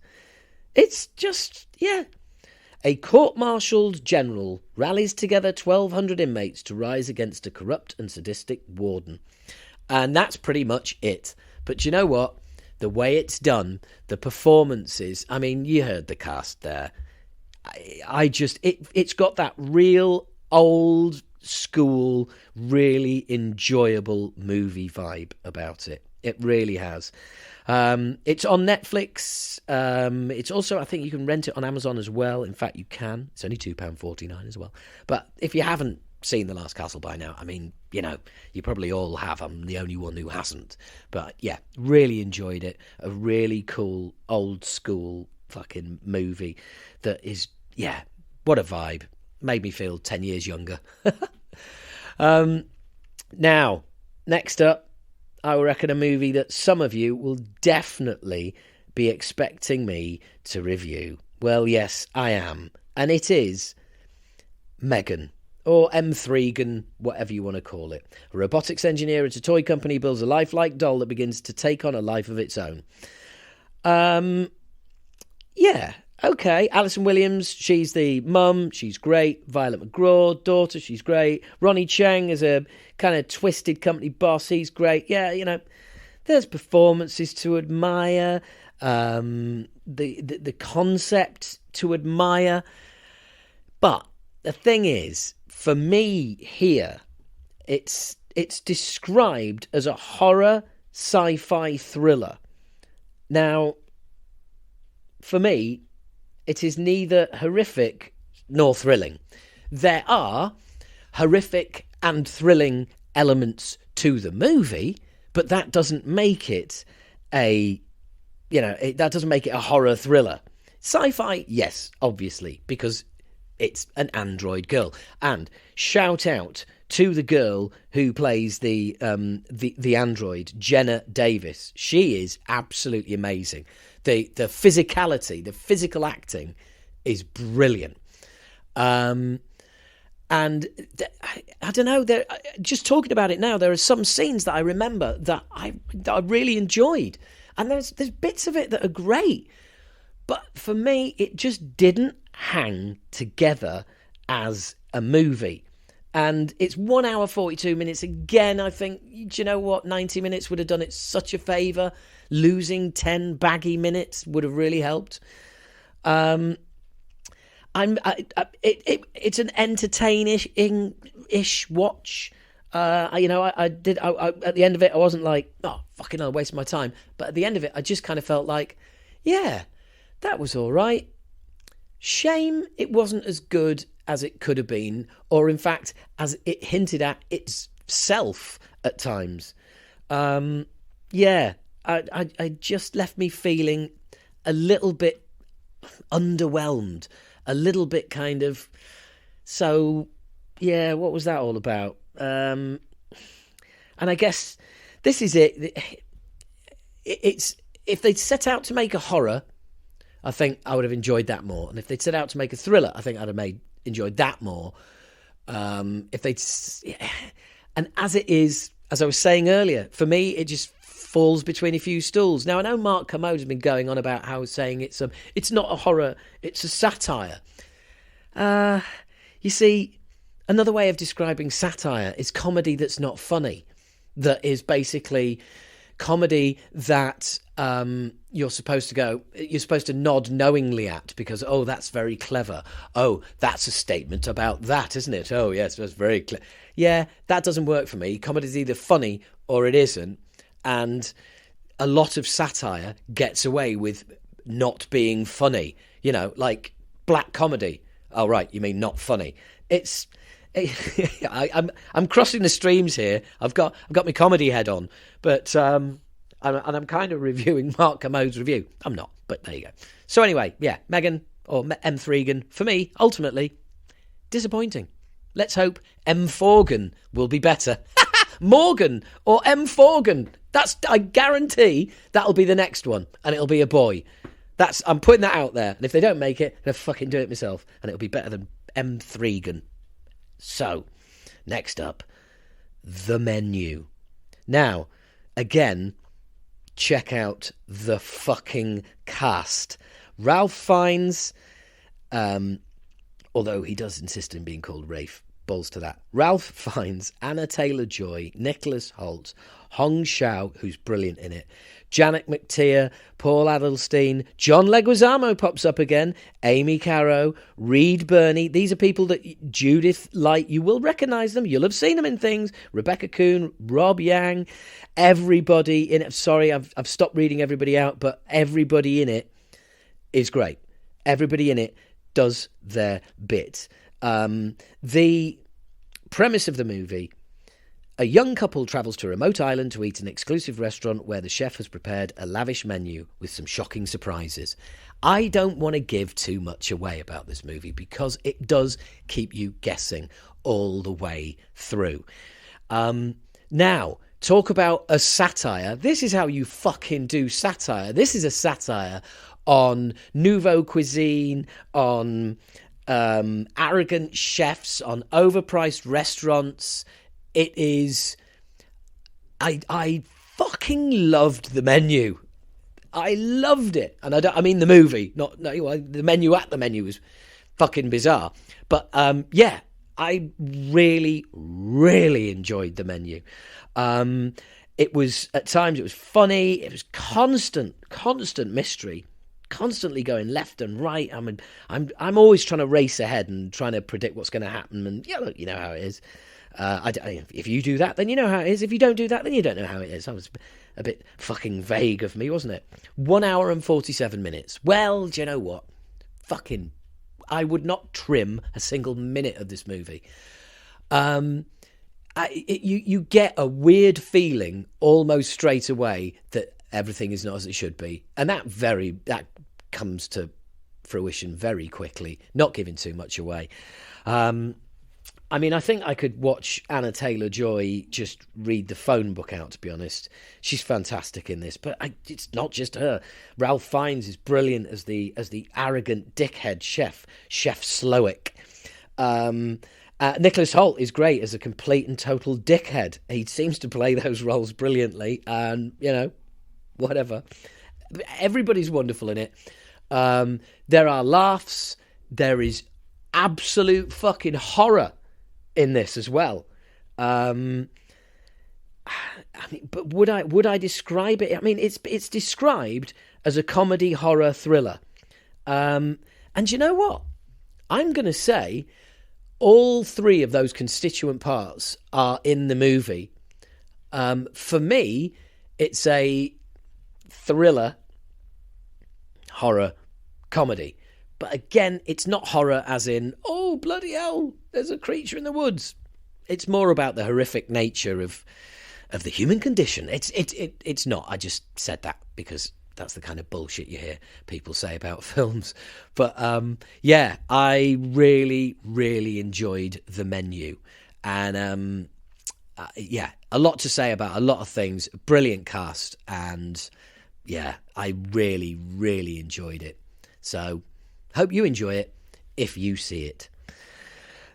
It's just, yeah. A court-martialed general rallies together 1,200 inmates to rise against a corrupt and sadistic warden. And that's pretty much it. But you know what? The way it's done, the performances, I mean, you heard the cast there. It's got that real old school, really enjoyable movie vibe about it. It really has. It's on Netflix. It's also, I think you can rent it on Amazon as well. In fact, you can. It's only £2.49 as well. But if you haven't seen The Last Castle by now, I mean, you probably all have. I'm the only one who hasn't. But yeah, really enjoyed it. A really cool, old school fucking movie that is, yeah, what a vibe. Made me feel 10 years younger. Now, next up, I reckon a movie that some of you will definitely be expecting me to review. Well, yes, I am. And it is Megan. Or M3gan, whatever you want to call it. A robotics engineer at a toy company builds a lifelike doll that begins to take on a life of its own. Yeah, okay. Alison Williams, she's the mum. She's great. Violet McGraw, daughter, she's great. Ronnie Cheng is a kind of twisted company boss. He's great. Yeah, there's performances to admire. The concept to admire. But the thing is, for me here, it's described as a horror sci-fi thriller. Now, for me, it is neither horrific nor thrilling. There are horrific and thrilling elements to the movie, but that doesn't make it a horror thriller. Sci-fi, yes, obviously, because it's an android girl. And shout out to the girl who plays the android, Jenna Davis. She is absolutely amazing. The physicality, the physical acting is brilliant. And I don't know, just talking about it now, there are some scenes that I remember that I really enjoyed. And there's bits of it that are great. But for me, it just didn't hang together as a movie. And it's 1 hour, 42 minutes. Again, I think, do you know what? 90 minutes would have done it such a favour. Losing 10 baggy minutes would have really helped. It's an entertaining-ish watch. At the end of it, I wasn't like, oh, fucking hell, wasting my time. But at the end of it, I just kind of felt like, yeah, that was all right. Shame it wasn't as good as it could have been, or in fact, as it hinted at itself at times. I just left me feeling a little bit underwhelmed, a little bit kind of, so, yeah, what was that all about? And I guess this is it. It's if they'd set out to make a horror, I think I would have enjoyed that more. And if they'd set out to make a thriller, I think I'd have enjoyed that more. And as it is, as I was saying earlier, for me, it just falls between a few stools. Now, I know Mark Kermode's been going on about how saying it's not a horror, it's a satire. You see, another way of describing satire is comedy that's not funny, that is basically comedy that you're supposed to nod knowingly at because, oh, that's very clever. Oh, that's a statement about that, isn't it? Oh, yes, that's very clever. Yeah, that doesn't work for me. Comedy's either funny or it isn't. And a lot of satire gets away with not being funny. You know, like black comedy. Oh, right, you mean not funny. I'm crossing the streams here. I've got my comedy head on, but I'm kind of reviewing Mark Kermode's review. I'm not, but there you go. So anyway, yeah, Megan or M3gan for me, ultimately disappointing. Let's hope M Forgan will be better. Morgan or M Forgan. I guarantee that'll be the next one, and it'll be a boy. I'm putting that out there, and if they don't make it, I'll fucking do it myself, and it'll be better than M3gan. So, next up, The Menu. Now, again, check out the fucking cast. Ralph Fiennes, although he does insist on being called Rafe, balls to that. Ralph Fiennes, Anna Taylor-Joy, Nicholas Hoult, Hong Shao, who's brilliant in it, Janet McTeer, Paul Adelstein, John Leguizamo pops up again, Amy Caro, Reed Birney. These are people that Judith Light, you will recognise them. You'll have seen them in things. Rebecca Kuhn, Rob Yang, everybody in it. Sorry, I've stopped reading everybody out, but everybody in it is great. Everybody in it does their bit. The premise of the movie: a young couple travels to a remote island to eat an exclusive restaurant where the chef has prepared a lavish menu with some shocking surprises. I don't want to give too much away about this movie because it does keep you guessing all the way through. Now, talk about a satire. This is how you fucking do satire. This is a satire on nouveau cuisine, on arrogant chefs, on overpriced restaurants. It is... I fucking loved The Menu. I loved it. And I mean the movie. The menu at the menu was fucking bizarre. But, yeah, I really, really enjoyed The Menu. It was, at times, it was funny. It was constant mystery. Constantly going left and right. I mean, I'm always trying to race ahead and trying to predict what's going to happen. And, yeah, look, you know how it is. If you do that, then you know how it is. If you don't do that, then you don't know how it is. That was a bit fucking vague of me, wasn't it? 1 hour and 47 minutes. Well, do you know what? Fucking, I would not trim a single minute of this movie. You get a weird feeling almost straight away that everything is not as it should be. And that comes to fruition very quickly, not giving too much away. I mean, I think I could watch Anna Taylor-Joy just read the phone book out, to be honest. She's fantastic in this, but it's not just her. Ralph Fiennes is brilliant as the arrogant dickhead chef Slowick. Nicholas Hoult is great as a complete and total dickhead. He seems to play those roles brilliantly, and, whatever. Everybody's wonderful in it. There are laughs. There is absolute fucking horror in this as well. I mean, but would I describe it? I mean, it's described as a comedy horror thriller. And you know what? I'm going to say all three of those constituent parts are in the movie. For me, it's a thriller, horror, comedy. But again, it's not horror as in, oh, bloody hell, there's a creature in the woods. It's more about the horrific nature of the human condition. It's not. I just said that because that's the kind of bullshit you hear people say about films. But yeah, I really, really enjoyed the menu. And yeah, a lot to say about a lot of things. Brilliant cast. And yeah, I really, really enjoyed it. So hope you enjoy it if you see it.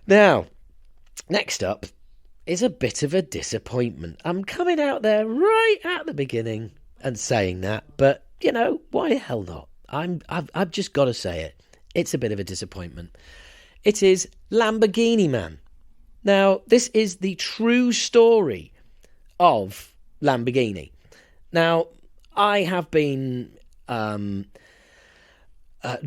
Now, next up is a bit of a disappointment. I'm coming out there right at the beginning and saying that, but why the hell not? I've just got to say it. It's a bit of a disappointment. It is Lamborghini Man. Now, this is the true story of Lamborghini. Now, I have been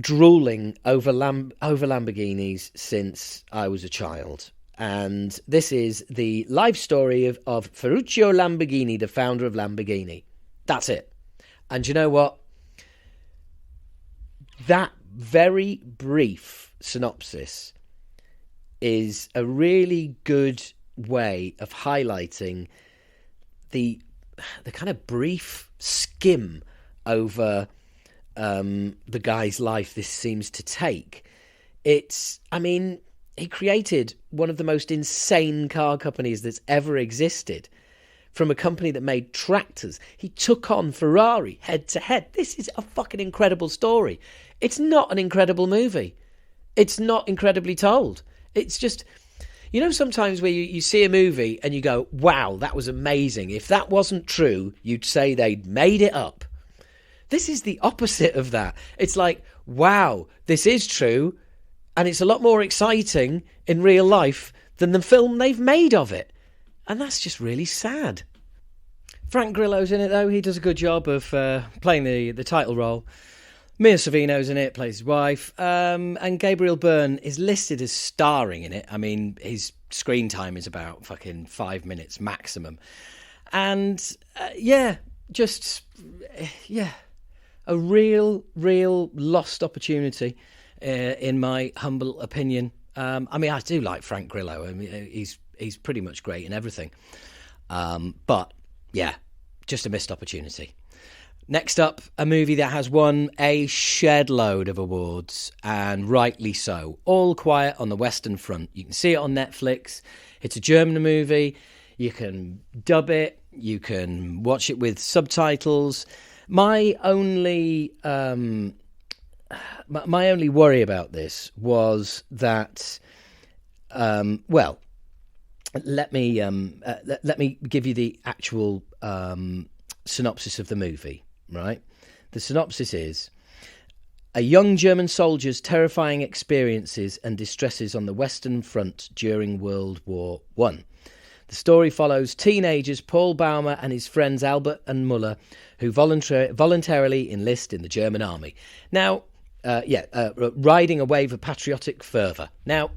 drooling over Lamborghinis since I was a child. And this is the life story of Ferruccio Lamborghini, the founder of Lamborghini. That's it. And you know what? That very brief synopsis is a really good way of highlighting the kind of brief skim over the guy's life this seems to take. He created one of the most insane car companies that's ever existed. From a company that made tractors, he took on Ferrari head to head. This is a fucking incredible story. It's not an incredible movie. It's not incredibly told. It's just, sometimes where you see a movie and you go, wow, that was amazing. If that wasn't true, you'd say they'd made it up. This is the opposite of that. It's like, wow, this is true. And it's a lot more exciting in real life than the film they've made of it. And that's just really sad. Frank Grillo's in it, though. He does a good job of playing the title role. Mia Savino's in it, plays his wife. And Gabriel Byrne is listed as starring in it. I mean, his screen time is about fucking 5 minutes maximum. And, a real lost opportunity, in my humble opinion. I do like Frank Grillo. I mean, he's pretty much great in everything. But, yeah, just a missed opportunity. Next up, a movie that has won a shed load of awards, and rightly so. All Quiet on the Western Front. You can see it on Netflix. It's a German movie. You can dub it. You can watch it with subtitles. My only worry about this was that, let me give you the actual synopsis of the movie, right? The synopsis is: a young German soldier's terrifying experiences and distresses on the Western Front during World War I. The story follows teenagers Paul Baumer and his friends Albert and Muller, who voluntarily enlist in the German army. Now, riding a wave of patriotic fervour. Now,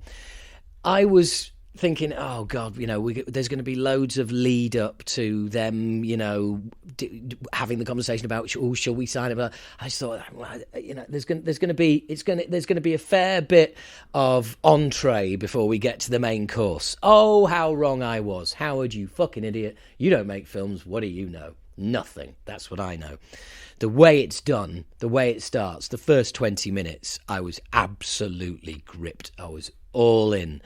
I was thinking, oh God, there's going to be loads of lead up to them, having the conversation about, shall we sign up? I just thought, there's going to be a fair bit of entree before we get to the main course. Oh, how wrong I was. Howard, you fucking idiot. You don't make films. What do you know? Nothing. That's what I know. The way it's done, the way it starts, the first 20 minutes, I was absolutely gripped. I was all in.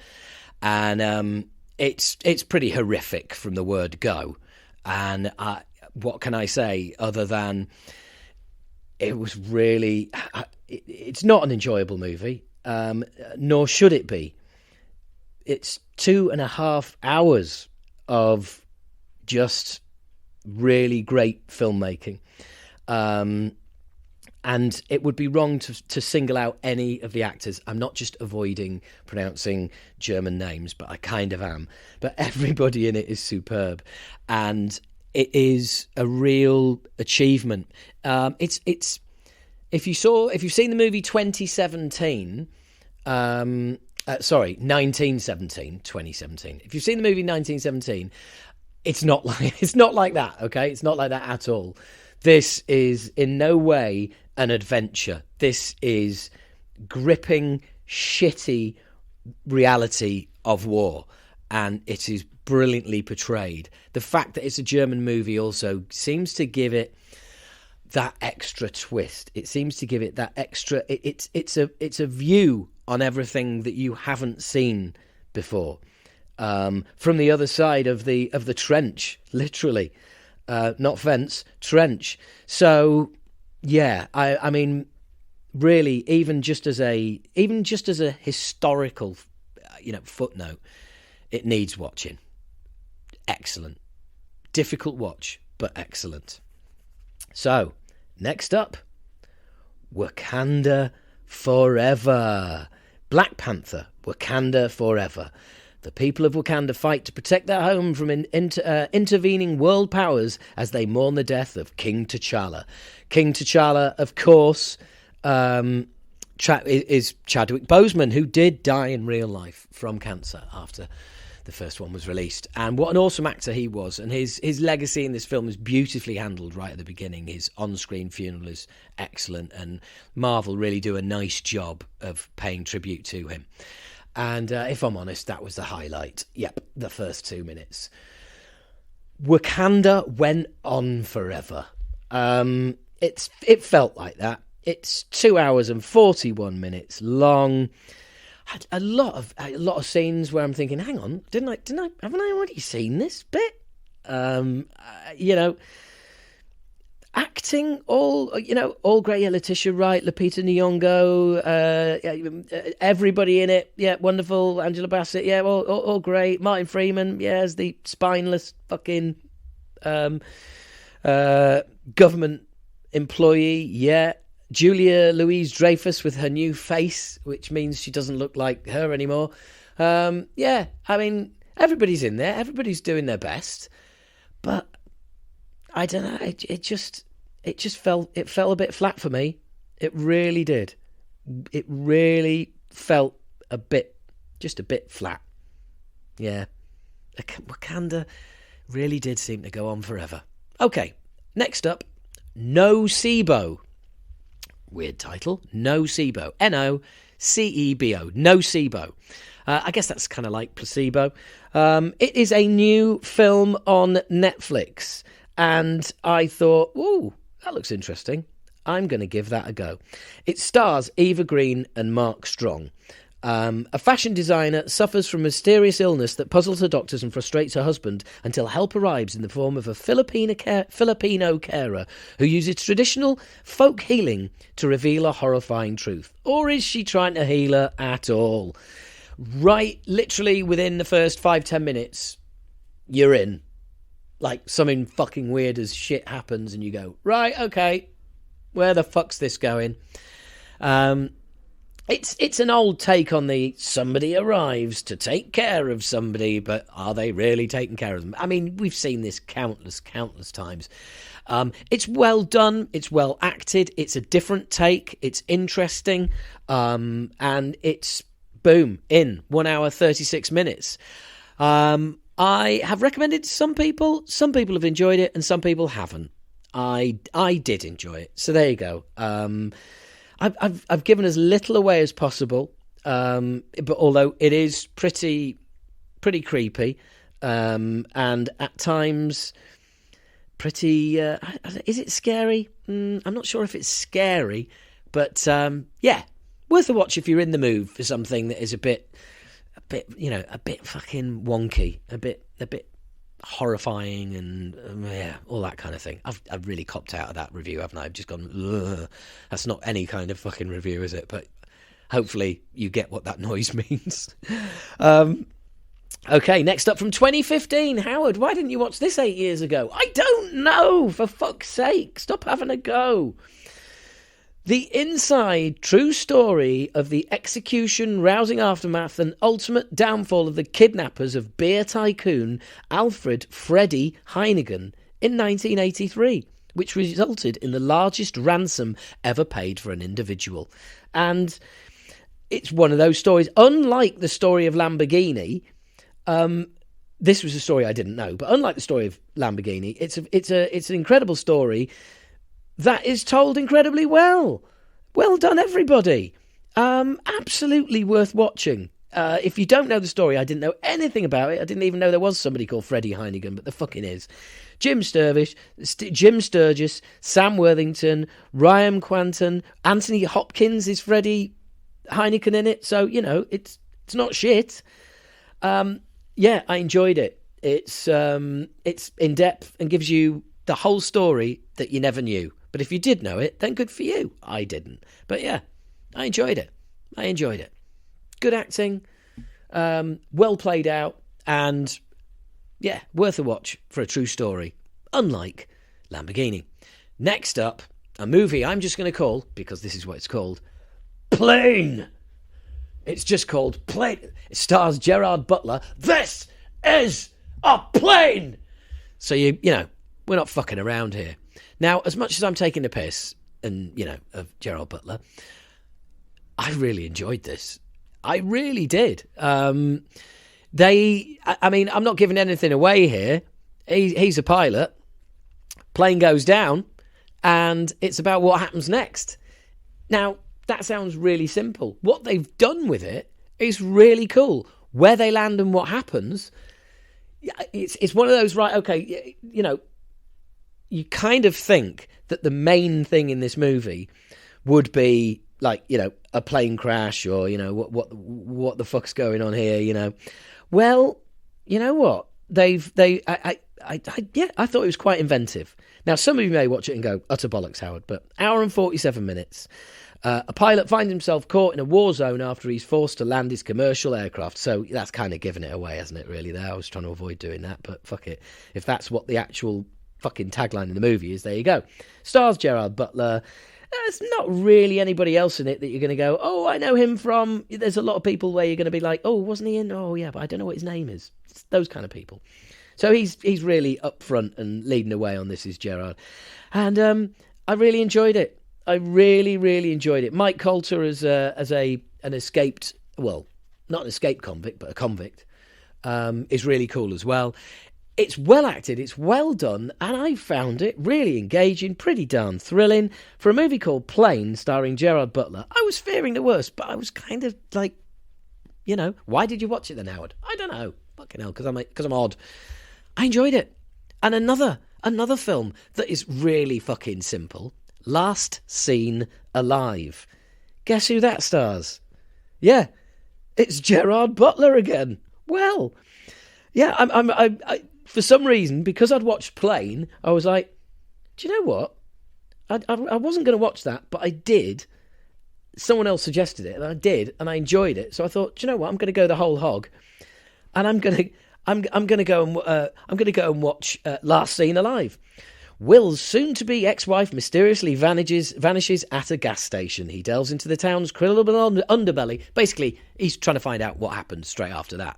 and it's pretty horrific from the word go. And what can I say other than it was really... It's not an enjoyable movie, nor should it be. It's 2.5 hours of just really great filmmaking. And it would be wrong to single out any of the actors. I'm not just avoiding pronouncing German names, but I kind of am. But everybody in it is superb, and it is a real achievement. It's if you've seen the movie 2017. 2017. If you've seen the movie 1917, it's not like that. Okay, it's not like that at all. This is in no way an adventure. This is gripping, shitty reality of war, and it is brilliantly portrayed. The fact that it's a German movie also seems to give it that extra twist. It seems to give it that extra. It's a view on everything that you haven't seen before, from the other side of the trench, literally. Not fence, trench. So, yeah, I mean, really, even just as a historical, footnote, it needs watching. Excellent, difficult watch, but excellent. So, next up, Wakanda Forever. Black Panther, Wakanda Forever. The people of Wakanda fight to protect their home from intervening world powers as they mourn the death of King T'Challa. King T'Challa, of course, is Chadwick Boseman, who did die in real life from cancer after the first one was released. And what an awesome actor he was. And his legacy in this film is beautifully handled right at the beginning. His on-screen funeral is excellent, and Marvel really do a nice job of paying tribute to him. And if I'm honest, that was the highlight. Yep, the first 2 minutes. Wakanda went on forever. It felt like that. It's 2 hours and 41 minutes long. Had a lot of scenes where I'm thinking, hang on, haven't I already seen this bit? Acting, all great. Yeah, Letitia Wright, Lupita Nyong'o, everybody in it, yeah, wonderful. Angela Bassett, yeah, all great. Martin Freeman, yeah, as the spineless fucking government employee, yeah. Julia Louise-Dreyfus with her new face, which means she doesn't look like her anymore. Yeah, I mean, everybody's in there, everybody's doing their best, but I don't know. It just fell a bit flat for me. It really did. It really felt a bit flat. Yeah, Wakanda really did seem to go on forever. Okay, next up, Nocebo. Weird title. Nocebo. Nocebo. Nocebo. I guess that's kind of like placebo. It is a new film on Netflix. And I thought, ooh, that looks interesting. I'm going to give that a go. It stars Eva Green and Mark Strong. A fashion designer suffers from a mysterious illness that puzzles her doctors and frustrates her husband until help arrives in the form of a Filipino carer who uses traditional folk healing to reveal a horrifying truth. Or is she trying to heal her at all? Right, literally within the first 5-10 minutes, you're in. Like, something fucking weird as shit happens and you go, right, okay, where the fuck's this going? It's an old take on the somebody arrives to take care of somebody, but are they really taking care of them? I mean, we've seen this countless times. It's well done. It's well acted. It's a different take. It's interesting. And it's, boom, in 1 hour, 36 minutes. I have recommended to some people. Some people have enjoyed it and some people haven't. I did enjoy it. So there you go. I've given as little away as possible. But although it is pretty creepy, and at times pretty, is it scary? I'm not sure if it's scary, but yeah, worth a watch if you're in the mood for something that is a bit bit, a bit fucking wonky, a bit horrifying, and all that kind of thing. I've really copped out of that review, haven't I? I've just gone, ugh. That's not any kind of fucking review, is it? But hopefully you get what that noise means. Okay, next up from 2015. Howard, why didn't you watch this 8 years ago? I don't know, for fuck's sake. Stop having a go. The inside true story of the execution, rousing aftermath, and ultimate downfall of the kidnappers of beer tycoon Alfred Freddie Heineken in 1983, which resulted in the largest ransom ever paid for an individual. And it's one of those stories, unlike the story of Lamborghini. This was a story I didn't know, but unlike the story of Lamborghini, it's an incredible story that is told incredibly well. Well done, everybody. Absolutely worth watching. If you don't know the story, I didn't know anything about it. I didn't even know there was somebody called Freddie Heineken, but there fucking is. Jim Sturgis, Sam Worthington, Ryan Quanton, Anthony Hopkins is Freddie Heineken in it. So, it's not shit. I enjoyed it. It's in depth and gives you the whole story that you never knew. But if you did know it, then good for you. I didn't. But yeah, I enjoyed it. Good acting, well played out, and yeah, worth a watch for a true story, unlike Lamborghini. Next up, a movie I'm just going to call, because this is what it's called, Plane. It's just called Plane. It stars Gerard Butler. This is a plane! So, we're not fucking around here. Now, as much as I'm taking the piss, and, of Gerard Butler, I really enjoyed this. I really did. I'm not giving anything away here. He's a pilot. Plane goes down, and it's about what happens next. Now, that sounds really simple. What they've done with it is really cool. Where they land and what happens, it's one of those, right, okay, you kind of think that the main thing in this movie would be like, a plane crash or, what the fuck's going on here, Well, you know what? I thought it was quite inventive. Now, some of you may watch it and go, utter bollocks, Howard, but hour and 47 minutes. A pilot finds himself caught in a war zone after he's forced to land his commercial aircraft. So that's kind of giving it away, hasn't it, really, there? I was trying to avoid doing that, but fuck it. If that's what the actual fucking tagline in the movie is, there you go. Stars Gerard Butler. There's not really anybody else in it that you're going to go, oh, I know him from... There's a lot of people where you're going to be like, oh, wasn't he in? Oh, yeah, but I don't know what his name is. It's those kind of people. So he's really up front and leading the way on this, is Gerard. And I really enjoyed it. I really, really enjoyed it. Mike Coulter as an escaped, well, not an escaped convict, but a convict, is really cool as well. It's well acted, it's well done, and I found it really engaging, pretty darn thrilling. For a movie called Plane, starring Gerard Butler, I was fearing the worst, but I was kind of like, why did you watch it then, Howard? I don't know. Fucking hell, because I'm odd. I enjoyed it. And another film that is really fucking simple, Last Seen Alive. Guess who that stars? Yeah, it's Gerard Butler again. Well, yeah, I for some reason, because I'd watched Plane, I was like, do you know what? I wasn't going to watch that, but I did. Someone else suggested it, and I did, and I enjoyed it. So I thought, do you know what? I'm going to go the whole hog, and I'm going to go and watch Last Seen Alive. Will's soon-to-be ex-wife mysteriously vanishes at a gas station. He delves into the town's criminal underbelly. Basically, he's trying to find out what happened straight after that.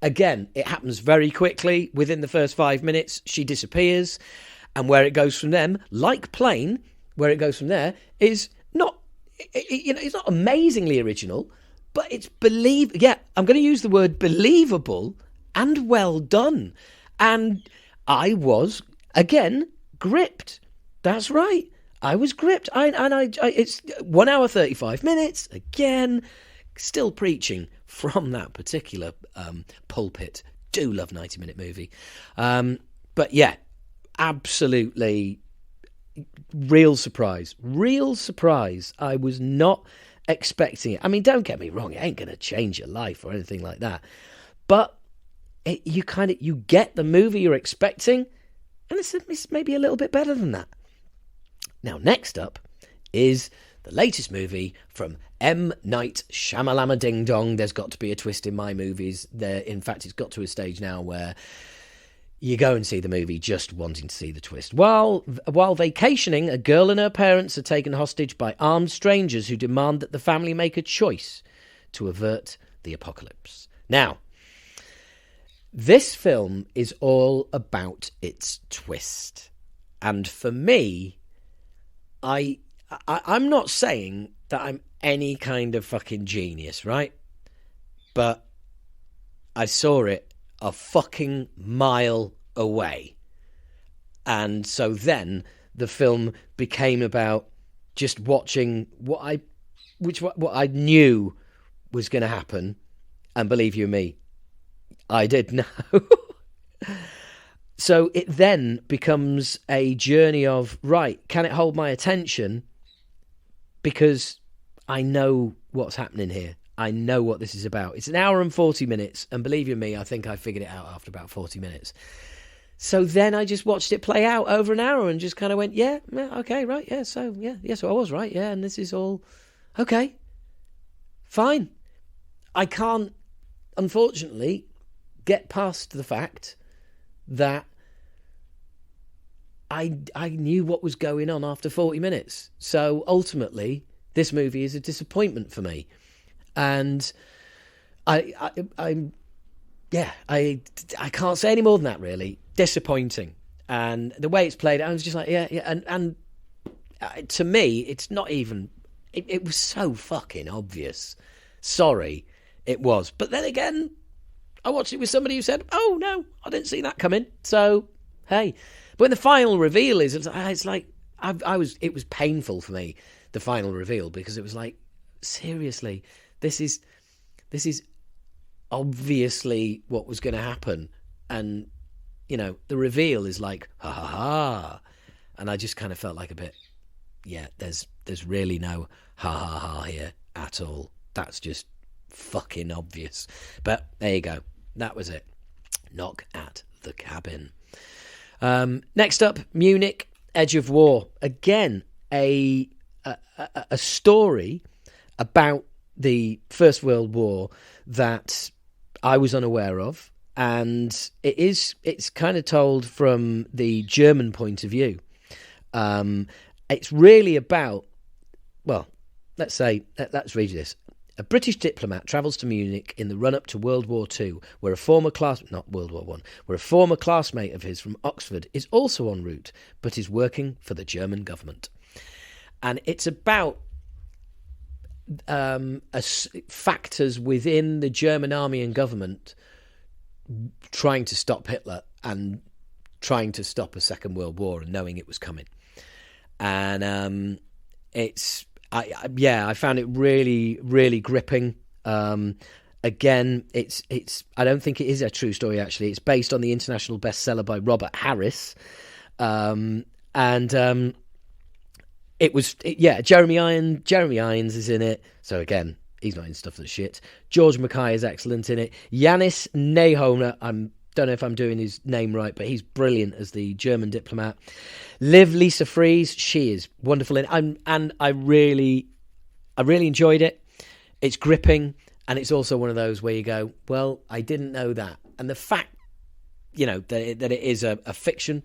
Again, it happens very quickly. Within the first 5 minutes, she disappears. And where it goes from them, like Plane, where it goes from there is not, it's not amazingly original, but it's I'm going to use the word believable and well done. And I was, again, gripped. That's right. I was gripped. It's 1 hour 35 minutes. Again, still preaching from that particular pulpit. Do love 90-minute movie. But yeah, absolutely real surprise. I was not expecting it. I mean, don't get me wrong, it ain't going to change your life or anything like that. But you get the movie you're expecting, and it's maybe a little bit better than that. Now, next up is the latest movie from M. Night Shyamalama Ding Dong. There's got to be a twist in my movies. In fact, it's got to a stage now where you go and see the movie just wanting to see the twist. While vacationing, a girl and her parents are taken hostage by armed strangers who demand that the family make a choice to avert the apocalypse. Now, this film is all about its twist. And for me, I'm not saying that I'm any kind of fucking genius, right? But I saw it a fucking mile away. And so then the film became about just watching what I knew was going to happen. And believe you me, I did know. So it then becomes a journey of, right, can it hold my attention? Because I know what's happening here. I know what this is about. It's an hour and 40 minutes. And believe you me, I think I figured it out after about 40 minutes. So then I just watched it play out over an hour and just kind of went, yeah, okay, right, yeah, so I was right, yeah, and this is all, okay, fine. I can't, unfortunately, get past the fact that I knew what was going on after 40 minutes. So ultimately, this movie is a disappointment for me. And I can't say any more than that, really. Disappointing. And the way it's played, I was just like, yeah. And to me, it's not even... It was so fucking obvious. Sorry, it was. But then again, I watched it with somebody who said, oh, no, I didn't see that coming. So, hey. But when the final reveal is, it's like... It was painful for me, the final reveal, because it was like, seriously... This is obviously what was going to happen. And, you know, the reveal is like, ha ha ha. And I just kind of felt like a bit, yeah, there's really no ha ha ha here at all. That's just fucking obvious. But there you go. That was it. Knock at the Cabin. Next up, Munich, Edge of War. Again, a story about the First World War that I was unaware of, and it's kind of told from the German point of view. It's really about, well, let's read this. A British diplomat travels to Munich in the run-up to World War II, where a former where a former classmate of his from Oxford is also en route, but is working for the German government. And it's about factors within the German army and government trying to stop Hitler and trying to stop a Second World War and knowing it was coming. And I found it really, really gripping. Again, it's I don't think it is a true story, actually. It's based on the international bestseller by Robert Harris. Jeremy Irons is in it. So again, he's not in stuff that's shit. George Mackay is excellent in it. Yanis Nahoma, I don't know if I'm doing his name right, but he's brilliant as the German diplomat. Liv Lisa Fries, she is wonderful in it. And I really enjoyed it. It's gripping, and it's also one of those where you go, well, I didn't know that. And the fact, you know, that it is a fiction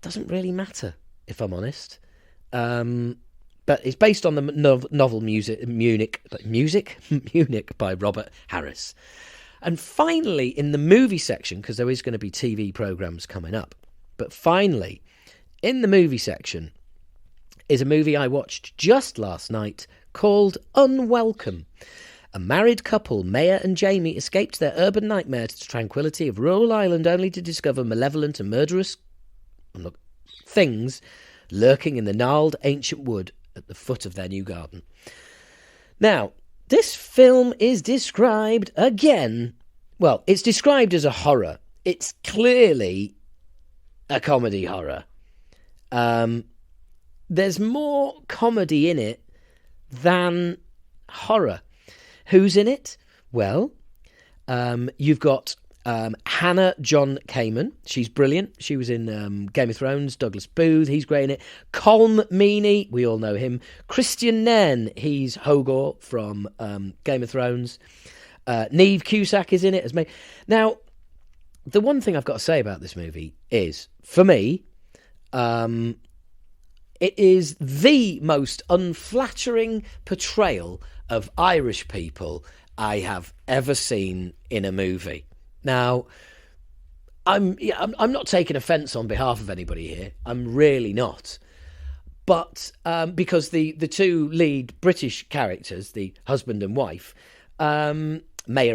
doesn't really matter, if I'm honest. But it's based on the novel Munich by Robert Harris. And finally, in the movie section, because there is going to be TV programs coming up, but finally, in the movie section is a movie I watched just last night called Unwelcome. A married couple, Maya and Jamie, escaped their urban nightmare to the tranquility of rural Ireland only to discover malevolent and murderous things lurking in the gnarled ancient wood at the foot of their new garden. Now, this film is described again. Well, it's described as a horror. It's clearly a comedy horror. There's more comedy in it than horror. Who's in it? Well, you've got Hannah John Kamen. She's brilliant. She was in Game of Thrones. Douglas Booth, he's great in it. Colm Meaney, we all know him. Christian Nairn, he's Hogor from Game of Thrones. Neve Cusack is in it as me. Now, the one thing I've got to say about this movie is, for me, it is the most unflattering portrayal of Irish people I have ever seen in a movie. Now, I'm not taking offence on behalf of anybody here. I'm really not. But because the two lead British characters, the husband and wife, Maya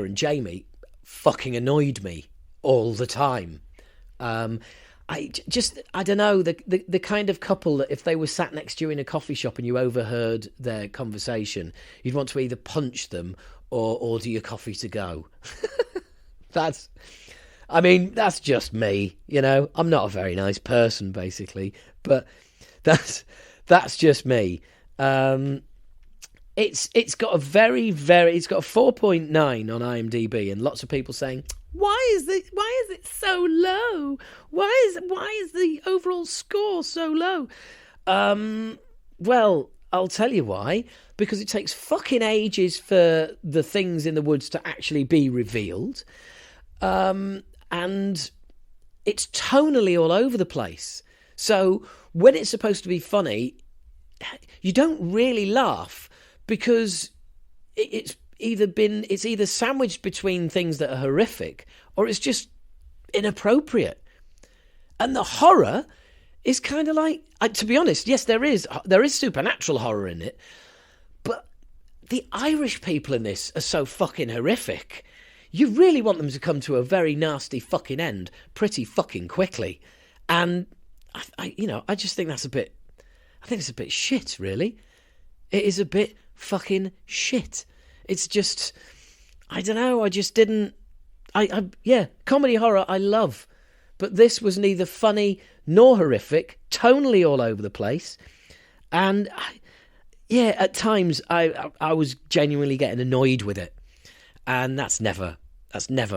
and Jamie, fucking annoyed me all the time. I don't know, the kind of couple that if they were sat next to you in a coffee shop and you overheard their conversation, you'd want to either punch them or order your coffee to go. That's just me, you know. I'm not a very nice person, basically, but that's just me. It's got a it's got a 4.9 on IMDb, and lots of people saying, why is it so low? Why is the overall score so low? Well, I'll tell you why. Because it takes fucking ages for the things in the woods to actually be revealed. And it's tonally all over the place. So when it's supposed to be funny, you don't really laugh because it's either sandwiched between things that are horrific or it's just inappropriate. And the horror is kind of like, to be honest, yes, there is supernatural horror in it, but the Irish people in this are so fucking horrific. You really want them to come to a very nasty fucking end pretty fucking quickly. And I just think that's a bit, I think it's a bit shit, really. It is a bit fucking shit. It's just, I don't know, I just didn't, comedy horror I love, but this was neither funny nor horrific, tonally all over the place, and at times I was genuinely getting annoyed with it, and that's never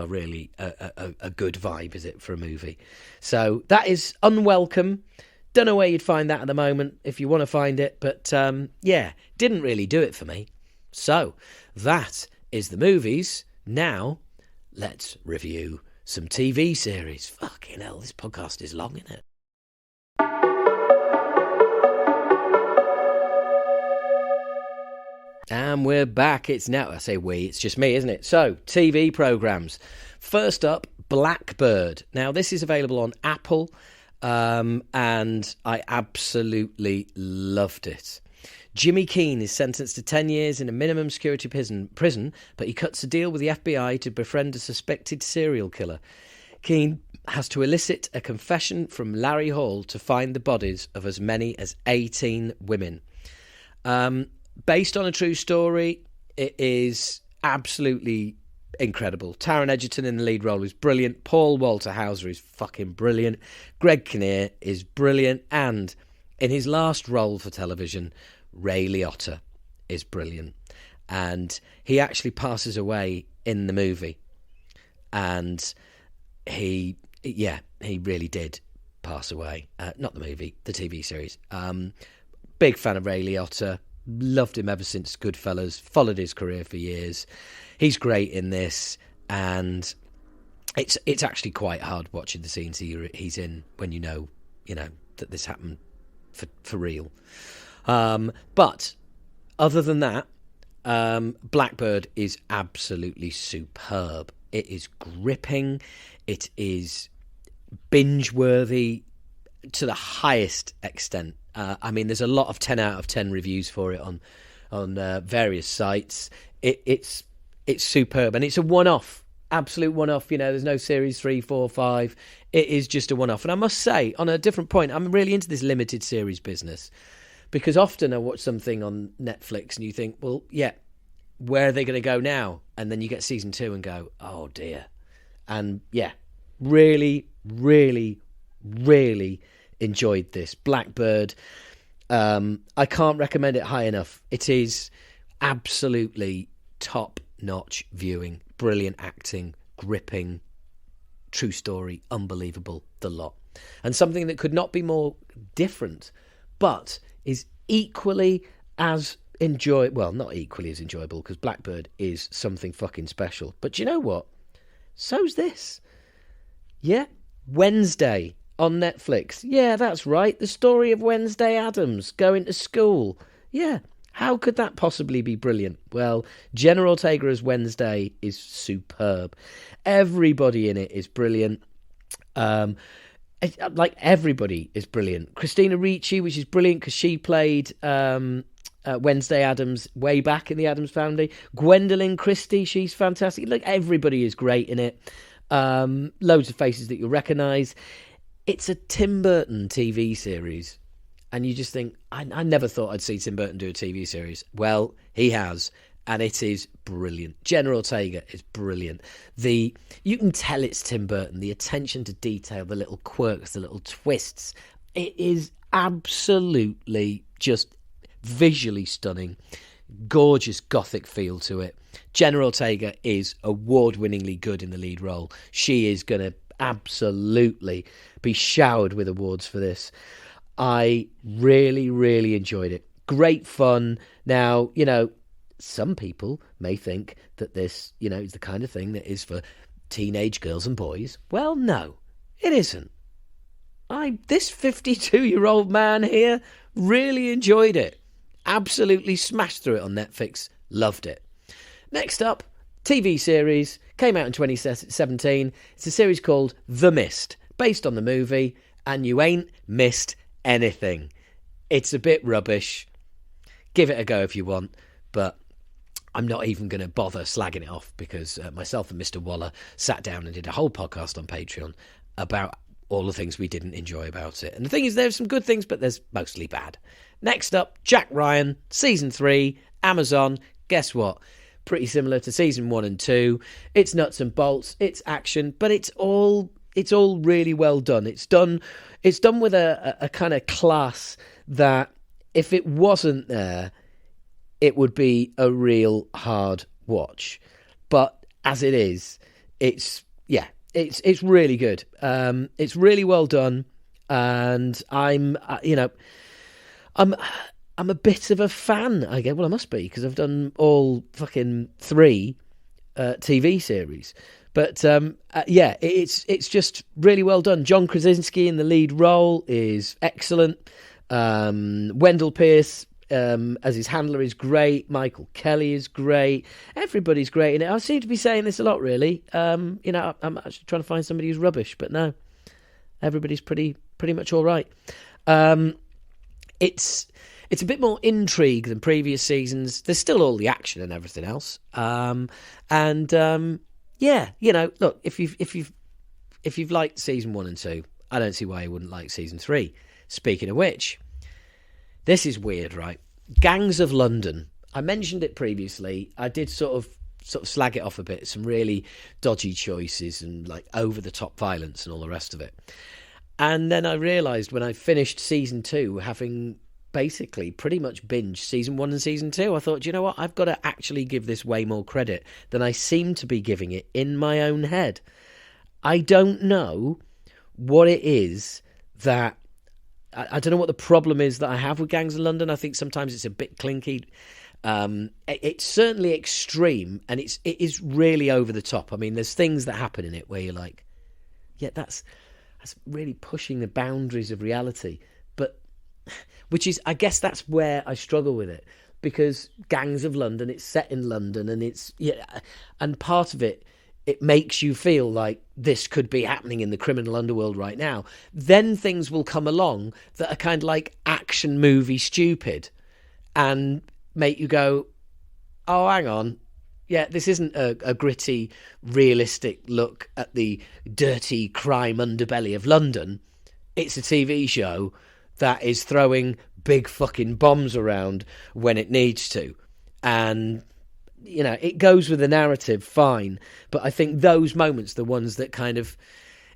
really a good vibe, is it, for a movie? So that is Unwelcome. Don't know where you'd find that at the moment if you want to find it, but didn't really do it for me. So that is the movies. Now let's review some TV series. Fucking hell, this podcast is long, isn't it? And we're back. It's now, I say we, it's just me, isn't it? So, TV programmes. First up, Blackbird. Now, this is available on Apple, and I absolutely loved it. Jimmy Keane is sentenced to 10 years in a minimum security prison, but he cuts a deal with the FBI to befriend a suspected serial killer. Keane has to elicit a confession from Larry Hall to find the bodies of as many as 18 women. Based on a true story, it is absolutely incredible. Taron Egerton in the lead role is brilliant. Paul Walter Hauser is fucking brilliant. Greg Kinnear is brilliant. And in his last role for television, Ray Liotta is brilliant. And he actually passes away in the movie. And he really did pass away. Not the movie, the TV series. Big fan of Ray Liotta. Loved him ever since Goodfellas. Followed his career for years. He's great in this, and it's actually quite hard watching the scenes he's in when you know that this happened for real. But other than that, Blackbird is absolutely superb. It is gripping. It is binge-worthy to the highest extent. There's a lot of 10 out of 10 reviews for it on various sites. It's superb, and it's a one-off, absolute one-off. There's no series 3, 4, 5. It is just a one-off. And I must say, on a different point, I'm really into this limited series business, because often I watch something on Netflix and you think, well, yeah, where are they going to go now? And then you get season 2 and go, oh dear. And yeah, really, really, really enjoyed this. Blackbird. I can't recommend it high enough. It is absolutely top-notch viewing, brilliant acting, gripping, true story, unbelievable, the lot. And something that could not be more different, but is equally as not equally as enjoyable, because Blackbird is something fucking special. But do you know what? So's this. Yeah, Wednesday on Netflix. Yeah, that's right. The story of Wednesday Addams going to school. Yeah, how could that possibly be brilliant? Well, Jenna Ortega as Wednesday is superb. Everybody in it is brilliant. Everybody is brilliant. Christina Ricci, which is brilliant because she played Wednesday Addams way back in the Addams Family. Gwendolyn Christie, she's fantastic. Like, everybody is great in it. Loads of faces that you'll recognise. It's a Tim Burton TV series. And you just think, I never thought I'd see Tim Burton do a TV series. Well, he has. And it is brilliant. Jenna Ortega is brilliant. You can tell it's Tim Burton. The attention to detail, the little quirks, the little twists. It is absolutely just visually stunning. Gorgeous gothic feel to it. Jenna Ortega is award-winningly good in the lead role. She is going to absolutely be showered with awards for this. I really, really enjoyed it. Great fun. Now, some people may think that this, is the kind of thing that is for teenage girls and boys. Well, no, it isn't. This 52-year-old man here really enjoyed it. Absolutely smashed through it on Netflix. Loved it. Next up, TV series. Came out in 2017. It's a series called The Mist, based on the movie, and you ain't missed anything. It's a bit rubbish. Give it a go if you want, but I'm not even going to bother slagging it off, because myself and Mr. Waller sat down and did a whole podcast on Patreon about all the things we didn't enjoy about it. And the thing is, there's some good things, but there's mostly bad. Next up, Jack Ryan, Season 3, Amazon. Guess what? Pretty similar to Season 1 and 2. It's nuts and bolts, it's action, but it's all really well done. It's done with a kind of class that, if it wasn't there, it would be a real hard watch. But as it is, it's really good. It's really well done, and I'm a bit of a fan, I guess. Well, I must be, because I've done all fucking 3 TV series. But it's just really well done. John Krasinski in the lead role is excellent. Wendell Pierce as his handler is great. Michael Kelly is great. Everybody's great in it. I seem to be saying this a lot, really. I'm actually trying to find somebody who's rubbish, but no, everybody's pretty much all right. It's a bit more intrigue than previous seasons. There's still all the action and everything else. Look, if you've liked season 1 and 2, I don't see why you wouldn't like season 3. Speaking of which, this is weird, right? Gangs of London. I mentioned it previously. I did sort of slag it off a bit. Some really dodgy choices and like over the top violence and all the rest of it. And then I realised when I finished season 2, having basically pretty much binged season 1 and season 2, I thought, you know what? I've got to actually give this way more credit than I seem to be giving it in my own head. I don't know what it is that... I don't know what the problem is that I have with Gangs of London. I think sometimes it's a bit clinky. It's certainly extreme, and it is really over the top. I mean, there's things that happen in it where you're like, yeah, that's really pushing the boundaries of reality. But which is, I guess that's where I struggle with it, because Gangs of London, it's set in London, and and part of it makes you feel like this could be happening in the criminal underworld right now. Then things will come along that are kind of like action movie stupid and make you go, oh, hang on. Yeah, this isn't a gritty, realistic look at the dirty crime underbelly of London. It's a TV show that is throwing big fucking bombs around when it needs to. And... it goes with the narrative fine, but I think those moments, the ones that kind of,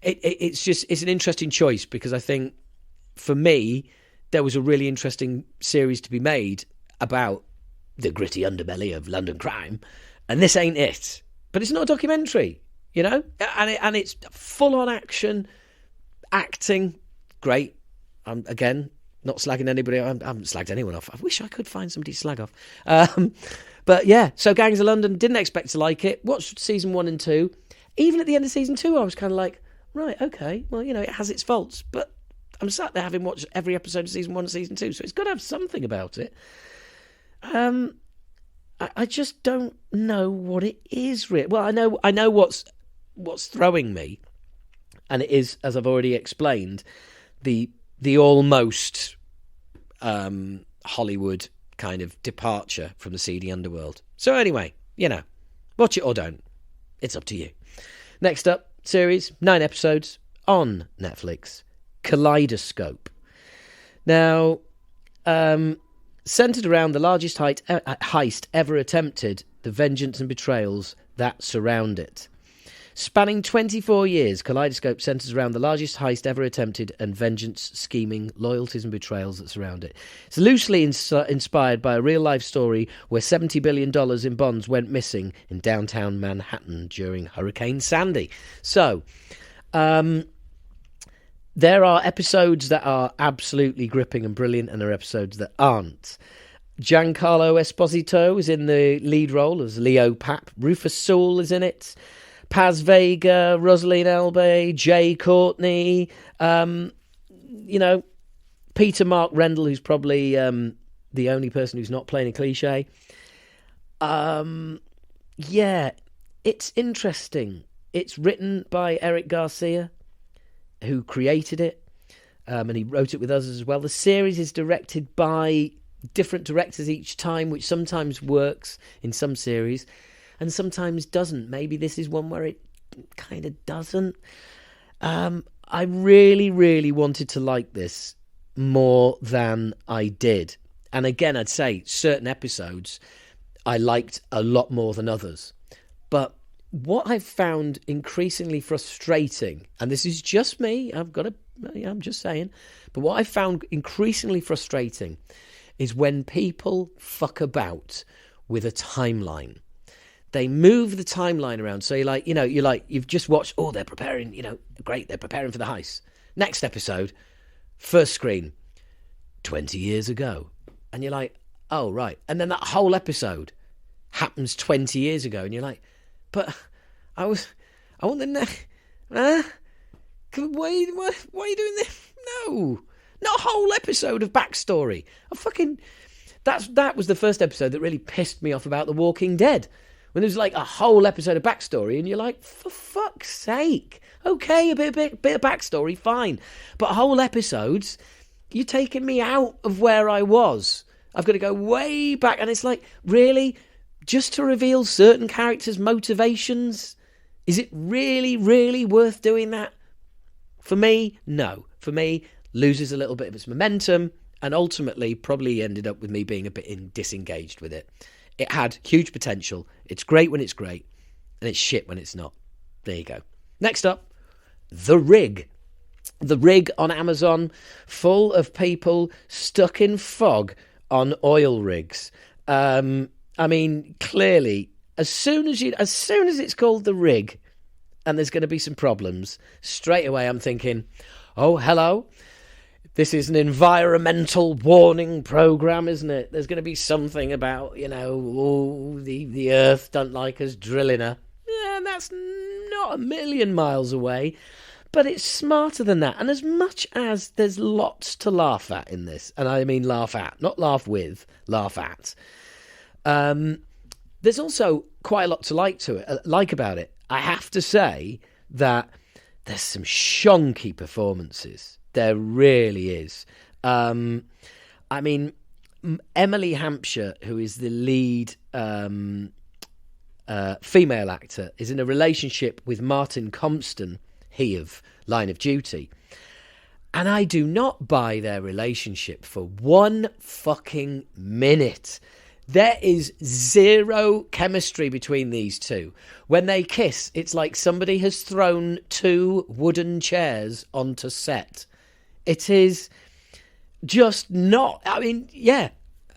it's an interesting choice, because I think for me, there was a really interesting series to be made about the gritty underbelly of London crime, and this ain't it. But it's not a documentary, you know, and it's full on action, acting, great. Again, not slagging anybody. I haven't slagged anyone off. I wish I could find somebody to slag off. But yeah, so Gangs of London, didn't expect to like it. Watched season 1 and 2. Even at the end of season 2, I was kind of like, right, okay, well, you know, it has its faults, but I'm sat there having watched every episode of season 1 and season 2, so it's got to have something about it. I just don't know what it is, really. Well, I know what's throwing me, and it is, as I've already explained, the almost Hollywood kind of departure from the seedy underworld. So anyway, you know, watch it or don't. It's up to you. Next up, series, 9 episodes on Netflix, Kaleidoscope. Now, centred around the largest heist ever attempted, the vengeance and betrayals that surround it. Spanning 24 years, Kaleidoscope centres around the largest heist ever attempted and vengeance, scheming, loyalties and betrayals that surround it. It's loosely inspired by a real-life story where $70 billion in bonds went missing in downtown Manhattan during Hurricane Sandy. So, there are episodes that are absolutely gripping and brilliant, and there are episodes that aren't. Giancarlo Esposito is in the lead role as Leo Papp. Rufus Sewell is in it. Paz Vega, Rosaline Elbe, Jay Courtney, you know, Peter Mark Rendell, who's probably the only person who's not playing a cliche. Yeah, it's interesting. It's written by Eric Garcia, who created it, and he wrote it with others as well. The series is directed by different directors each time, which sometimes works in some series and sometimes doesn't. Maybe this is one where it kind of doesn't. I really, really wanted to like this more than I did. And again, I'd say certain episodes I liked a lot more than others. But what I've found increasingly frustrating, and this is just me, I'm just saying, but what I found increasingly frustrating is when people fuck about with a timeline. They move the timeline around. So you've just watched, oh, they're preparing, great, they're preparing for the heist. Next episode, first screen, 20 years ago. And you're like, oh, right. And then that whole episode happens 20 years ago. And you're like, but I want the next, why are you doing this? No, not a whole episode of backstory. That was the first episode that really pissed me off about The Walking Dead. When there's like a whole episode of backstory and you're like, for fuck's sake. Okay, a bit of backstory, fine. But whole episodes, you're taking me out of where I was. I've got to go way back. And it's like, really? Just to reveal certain characters' motivations? Is it really, really worth doing that? For me, no. For me, loses a little bit of its momentum and ultimately probably ended up with me being a bit disengaged with it. It had huge potential. It's great when it's great, and it's shit when it's not. There you go. Next up, The Rig. The Rig on Amazon, full of people stuck in fog on oil rigs. I mean, clearly, as soon as it's called The Rig, and there's going to be some problems, straight away I'm thinking, oh, hello. This is an environmental warning program, isn't it? There's going to be something about, the earth don't like us drilling her. Yeah, that's not a million miles away, but it's smarter than that. And as much as there's lots to laugh at in this, and I mean laugh at, not laugh with, laugh at, there's also quite a lot to like about it. I have to say that there's some shonky performances. There really is. I mean, Emily Hampshire, who is the lead female actor, is in a relationship with Martin Compston, he of Line of Duty. And I do not buy their relationship for one fucking minute. There is zero chemistry between these two. When they kiss, it's like somebody has thrown 2 wooden chairs onto set. It is just not. I mean, yeah,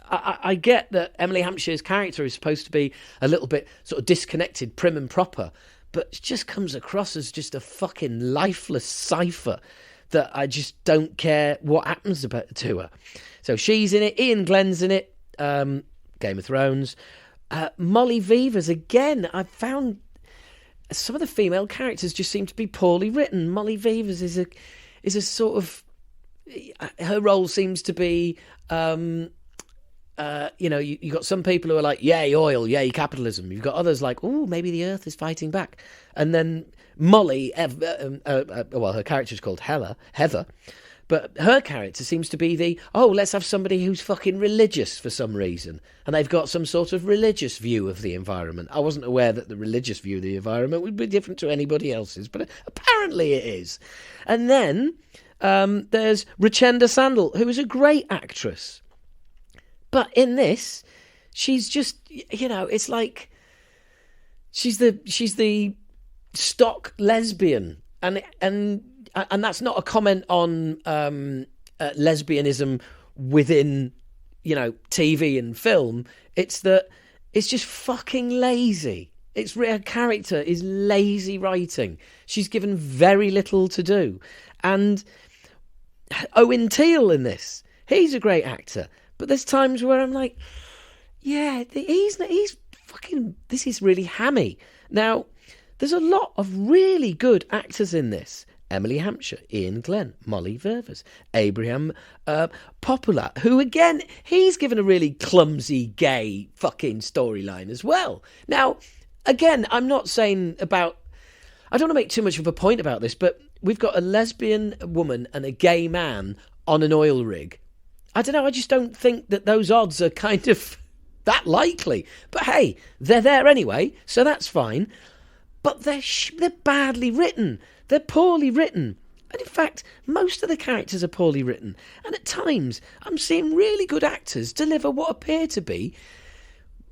I get that Emily Hampshire's character is supposed to be a little bit sort of disconnected, prim and proper, but it just comes across as just a fucking lifeless cipher that I just don't care what happens to her. So she's in it. Ian Glenn's in it. Game of Thrones. Molly Vivas, again, I found some of the female characters just seem to be poorly written. Molly Vivas is a sort of... Her role seems to be... you got some people who are like, yay oil, yay capitalism. You've got others like, oh, maybe the earth is fighting back. And then Molly, her character is called Heather, but her character seems to be let's have somebody who's fucking religious for some reason. And they've got some sort of religious view of the environment. I wasn't aware that the religious view of the environment would be different to anybody else's, but apparently it is. And then there's Richenda Sandel, who is a great actress. But in this, she's just, it's like she's the stock lesbian, and that's not a comment on lesbianism within, TV and film. It's that it's just fucking lazy. Her character is lazy writing. She's given very little to do, and Owen Teale in this, he's a great actor. But there's times where I'm like, yeah, he's fucking, this is really hammy. Now, there's a lot of really good actors in this. Emily Hampshire, Ian Glenn, Molly Vivas, Abraham Poplar, who, again, he's given a really clumsy, gay fucking storyline as well. Now, again, I'm not saying about... I don't want to make too much of a point about this, but we've got a lesbian woman and a gay man on an oil rig. I don't know, I just don't think that those odds are kind of that likely. But hey, they're there anyway, so that's fine. But they're badly written. They're poorly written. And in fact, most of the characters are poorly written. And at times, I'm seeing really good actors deliver what appear to be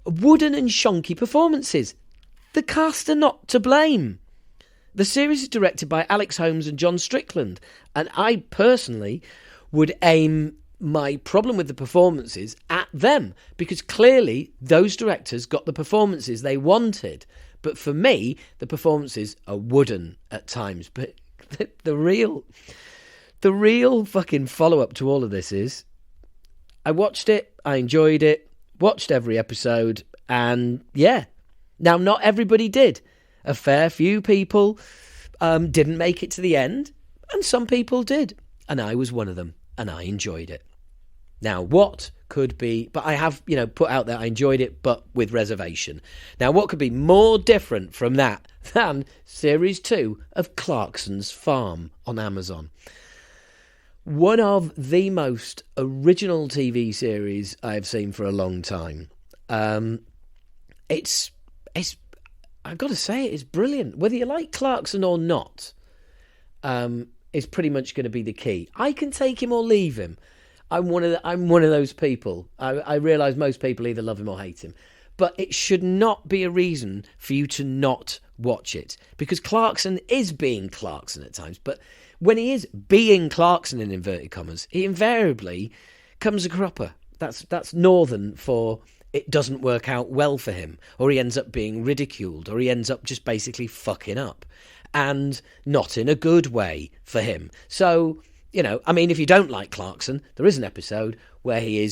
wooden and shonky performances. The cast are not to blame. The series is directed by Alex Holmes and John Strickland. And I personally would aim my problem with the performances at them, because clearly those directors got the performances they wanted. But for me, the performances are wooden at times. But the real fucking follow-up to all of this is, I watched it, I enjoyed it, watched every episode, and yeah. Now, not everybody did. A fair few people didn't make it to the end, and some people did. And I was one of them, and I enjoyed it. Now, what could be... But I have, put out there I enjoyed it, but with reservation. Now, what could be more different from that than Series 2 of Clarkson's Farm on Amazon? One of the most original TV series I've seen for a long time. It's I've got to say, it's brilliant. Whether you like Clarkson or not, is pretty much going to be the key. I can take him or leave him. I'm one of those people. I realise most people either love him or hate him. But it should not be a reason for you to not watch it. Because Clarkson is being Clarkson at times. But when he is being Clarkson, in inverted commas, he invariably comes a cropper. That's northern for it doesn't work out well for him. Or he ends up being ridiculed. Or he ends up just basically fucking up. And not in a good way for him. So... if you don't like Clarkson, there is an episode where he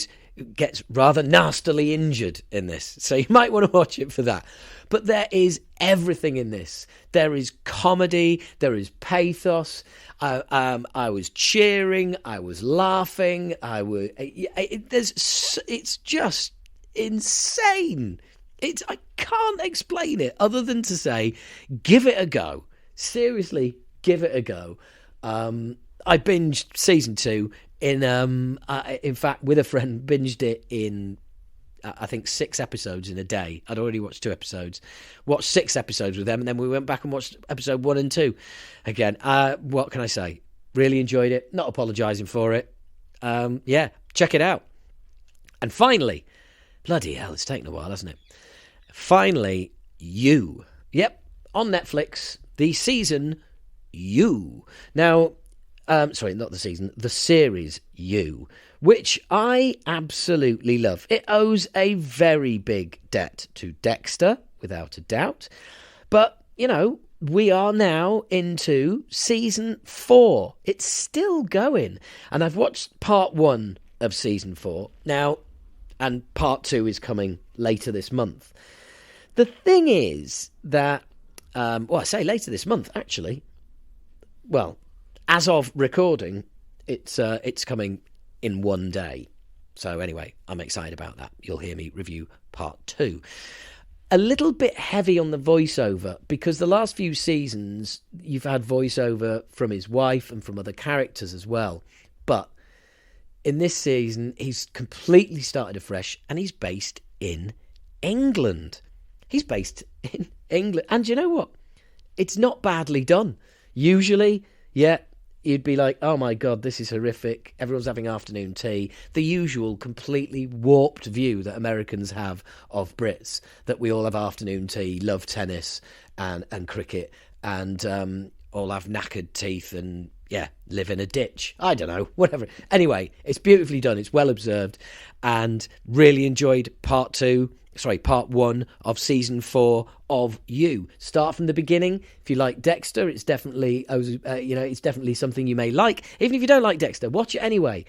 gets rather nastily injured in this. So you might want to watch it for that. But there is everything in this. There is comedy. There is pathos. I was cheering. I was laughing. It's just insane. I can't explain it other than to say, give it a go. Seriously, give it a go. I binged season 2 in fact, with a friend, binged it in, I think, 6 episodes in a day. I'd already watched 2 episodes, watched 6 episodes with them, and then we went back and watched episode 1 and 2 again. What can I say? Really enjoyed it. Not apologising for it. Yeah, check it out. And finally, bloody hell, it's taken a while, hasn't it? Finally, You. Yep, on Netflix, the season You. Now, Sorry, not the season, the series You, which I absolutely love. It owes a very big debt to Dexter, without a doubt. But, you know, we are now into season 4. It's still going. And I've watched part 1 of season 4 now, and part 2 is coming later this month. The thing is that, I say later this month, actually. Well, as of recording, it's coming in one day. So anyway, I'm excited about that. You'll hear me review part 2. A little bit heavy on the voiceover, because the last few seasons you've had voiceover from his wife and from other characters as well. But in this season, he's completely started afresh, and he's based in England. He's based in England. And you know what? It's not badly done. Usually, yeah, you'd be like, oh my God, this is horrific. Everyone's having afternoon tea. The usual completely warped view that Americans have of Brits, that we all have afternoon tea, love tennis and cricket, and all have knackered teeth and, yeah, live in a ditch. I don't know, whatever. Anyway, it's beautifully done. It's well observed, and really enjoyed part 1 of season 4 of You. Start from the beginning. If you like Dexter, it's definitely, it's definitely something you may like. Even if you don't like Dexter, watch it anyway.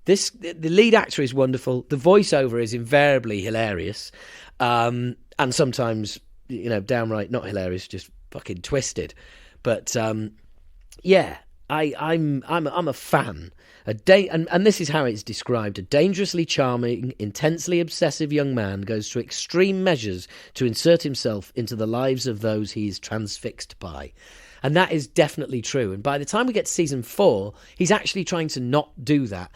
The lead actor is wonderful. The voiceover is invariably hilarious, and sometimes, you know, downright not hilarious, just fucking twisted. But yeah, I'm a fan. And this is how it's described. A dangerously charming, intensely obsessive young man goes to extreme measures to insert himself into the lives of those he is transfixed by. And that is definitely true. And by the time we get to season 4, he's actually trying to not do that,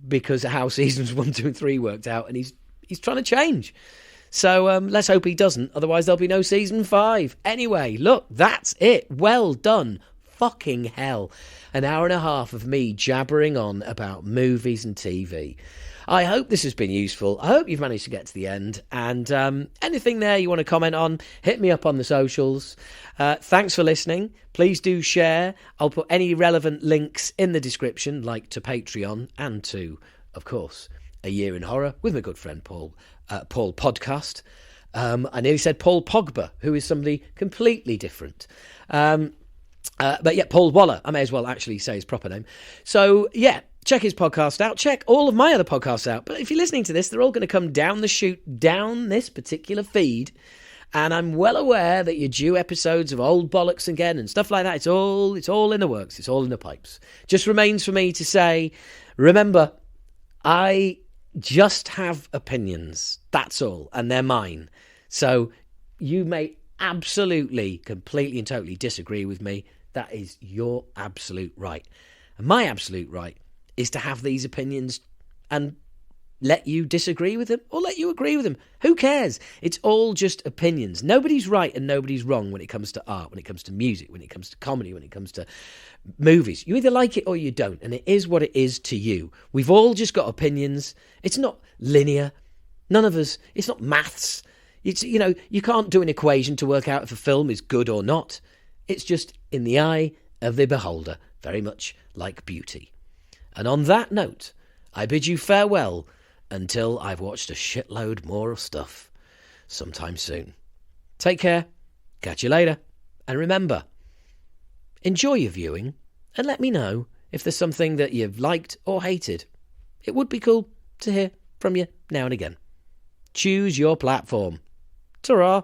because of how seasons 1, 2 and 3 worked out, and he's trying to change. So let's hope he doesn't. Otherwise there'll be no season 5. Anyway, look, that's it. Well done. Fucking hell. An hour and a half of me jabbering on about movies and TV. I hope this has been useful. I hope you've managed to get to the end. And anything there you want to comment on, hit me up on the socials. Thanks for listening. Please do share. I'll put any relevant links in the description, like to Patreon and to, of course, A Year in Horror with my good friend Paul Podcast. I nearly said Paul Pogba, who is somebody completely different. But yeah, Paul Waller. I may as well actually say his proper name. So yeah, check his podcast out. Check all of my other podcasts out. But if you're listening to this, they're all going to come down the chute, down this particular feed. And I'm well aware that you're due episodes of Old Bollocks again and stuff like that. It's all in the works. It's all in the pipes. Just remains for me to say, remember, I just have opinions. That's all. And they're mine. So you may absolutely, completely and totally disagree with me. That is your absolute right. And my absolute right is to have these opinions and let you disagree with them or let you agree with them. Who cares? It's all just opinions. Nobody's right and nobody's wrong when it comes to art, when it comes to music, when it comes to comedy, when it comes to movies. You either like it or you don't, and it is what it is to you. We've all just got opinions. It's not linear. None of us, it's not maths. It's, you know, you can't do an equation to work out if a film is good or not. It's just in the eye of the beholder, very much like beauty. And on that note, I bid you farewell until I've watched a shitload more of stuff sometime soon. Take care, catch you later, and remember, enjoy your viewing and let me know if there's something that you've liked or hated. It would be cool to hear from you now and again. Choose your platform. Ta-ra!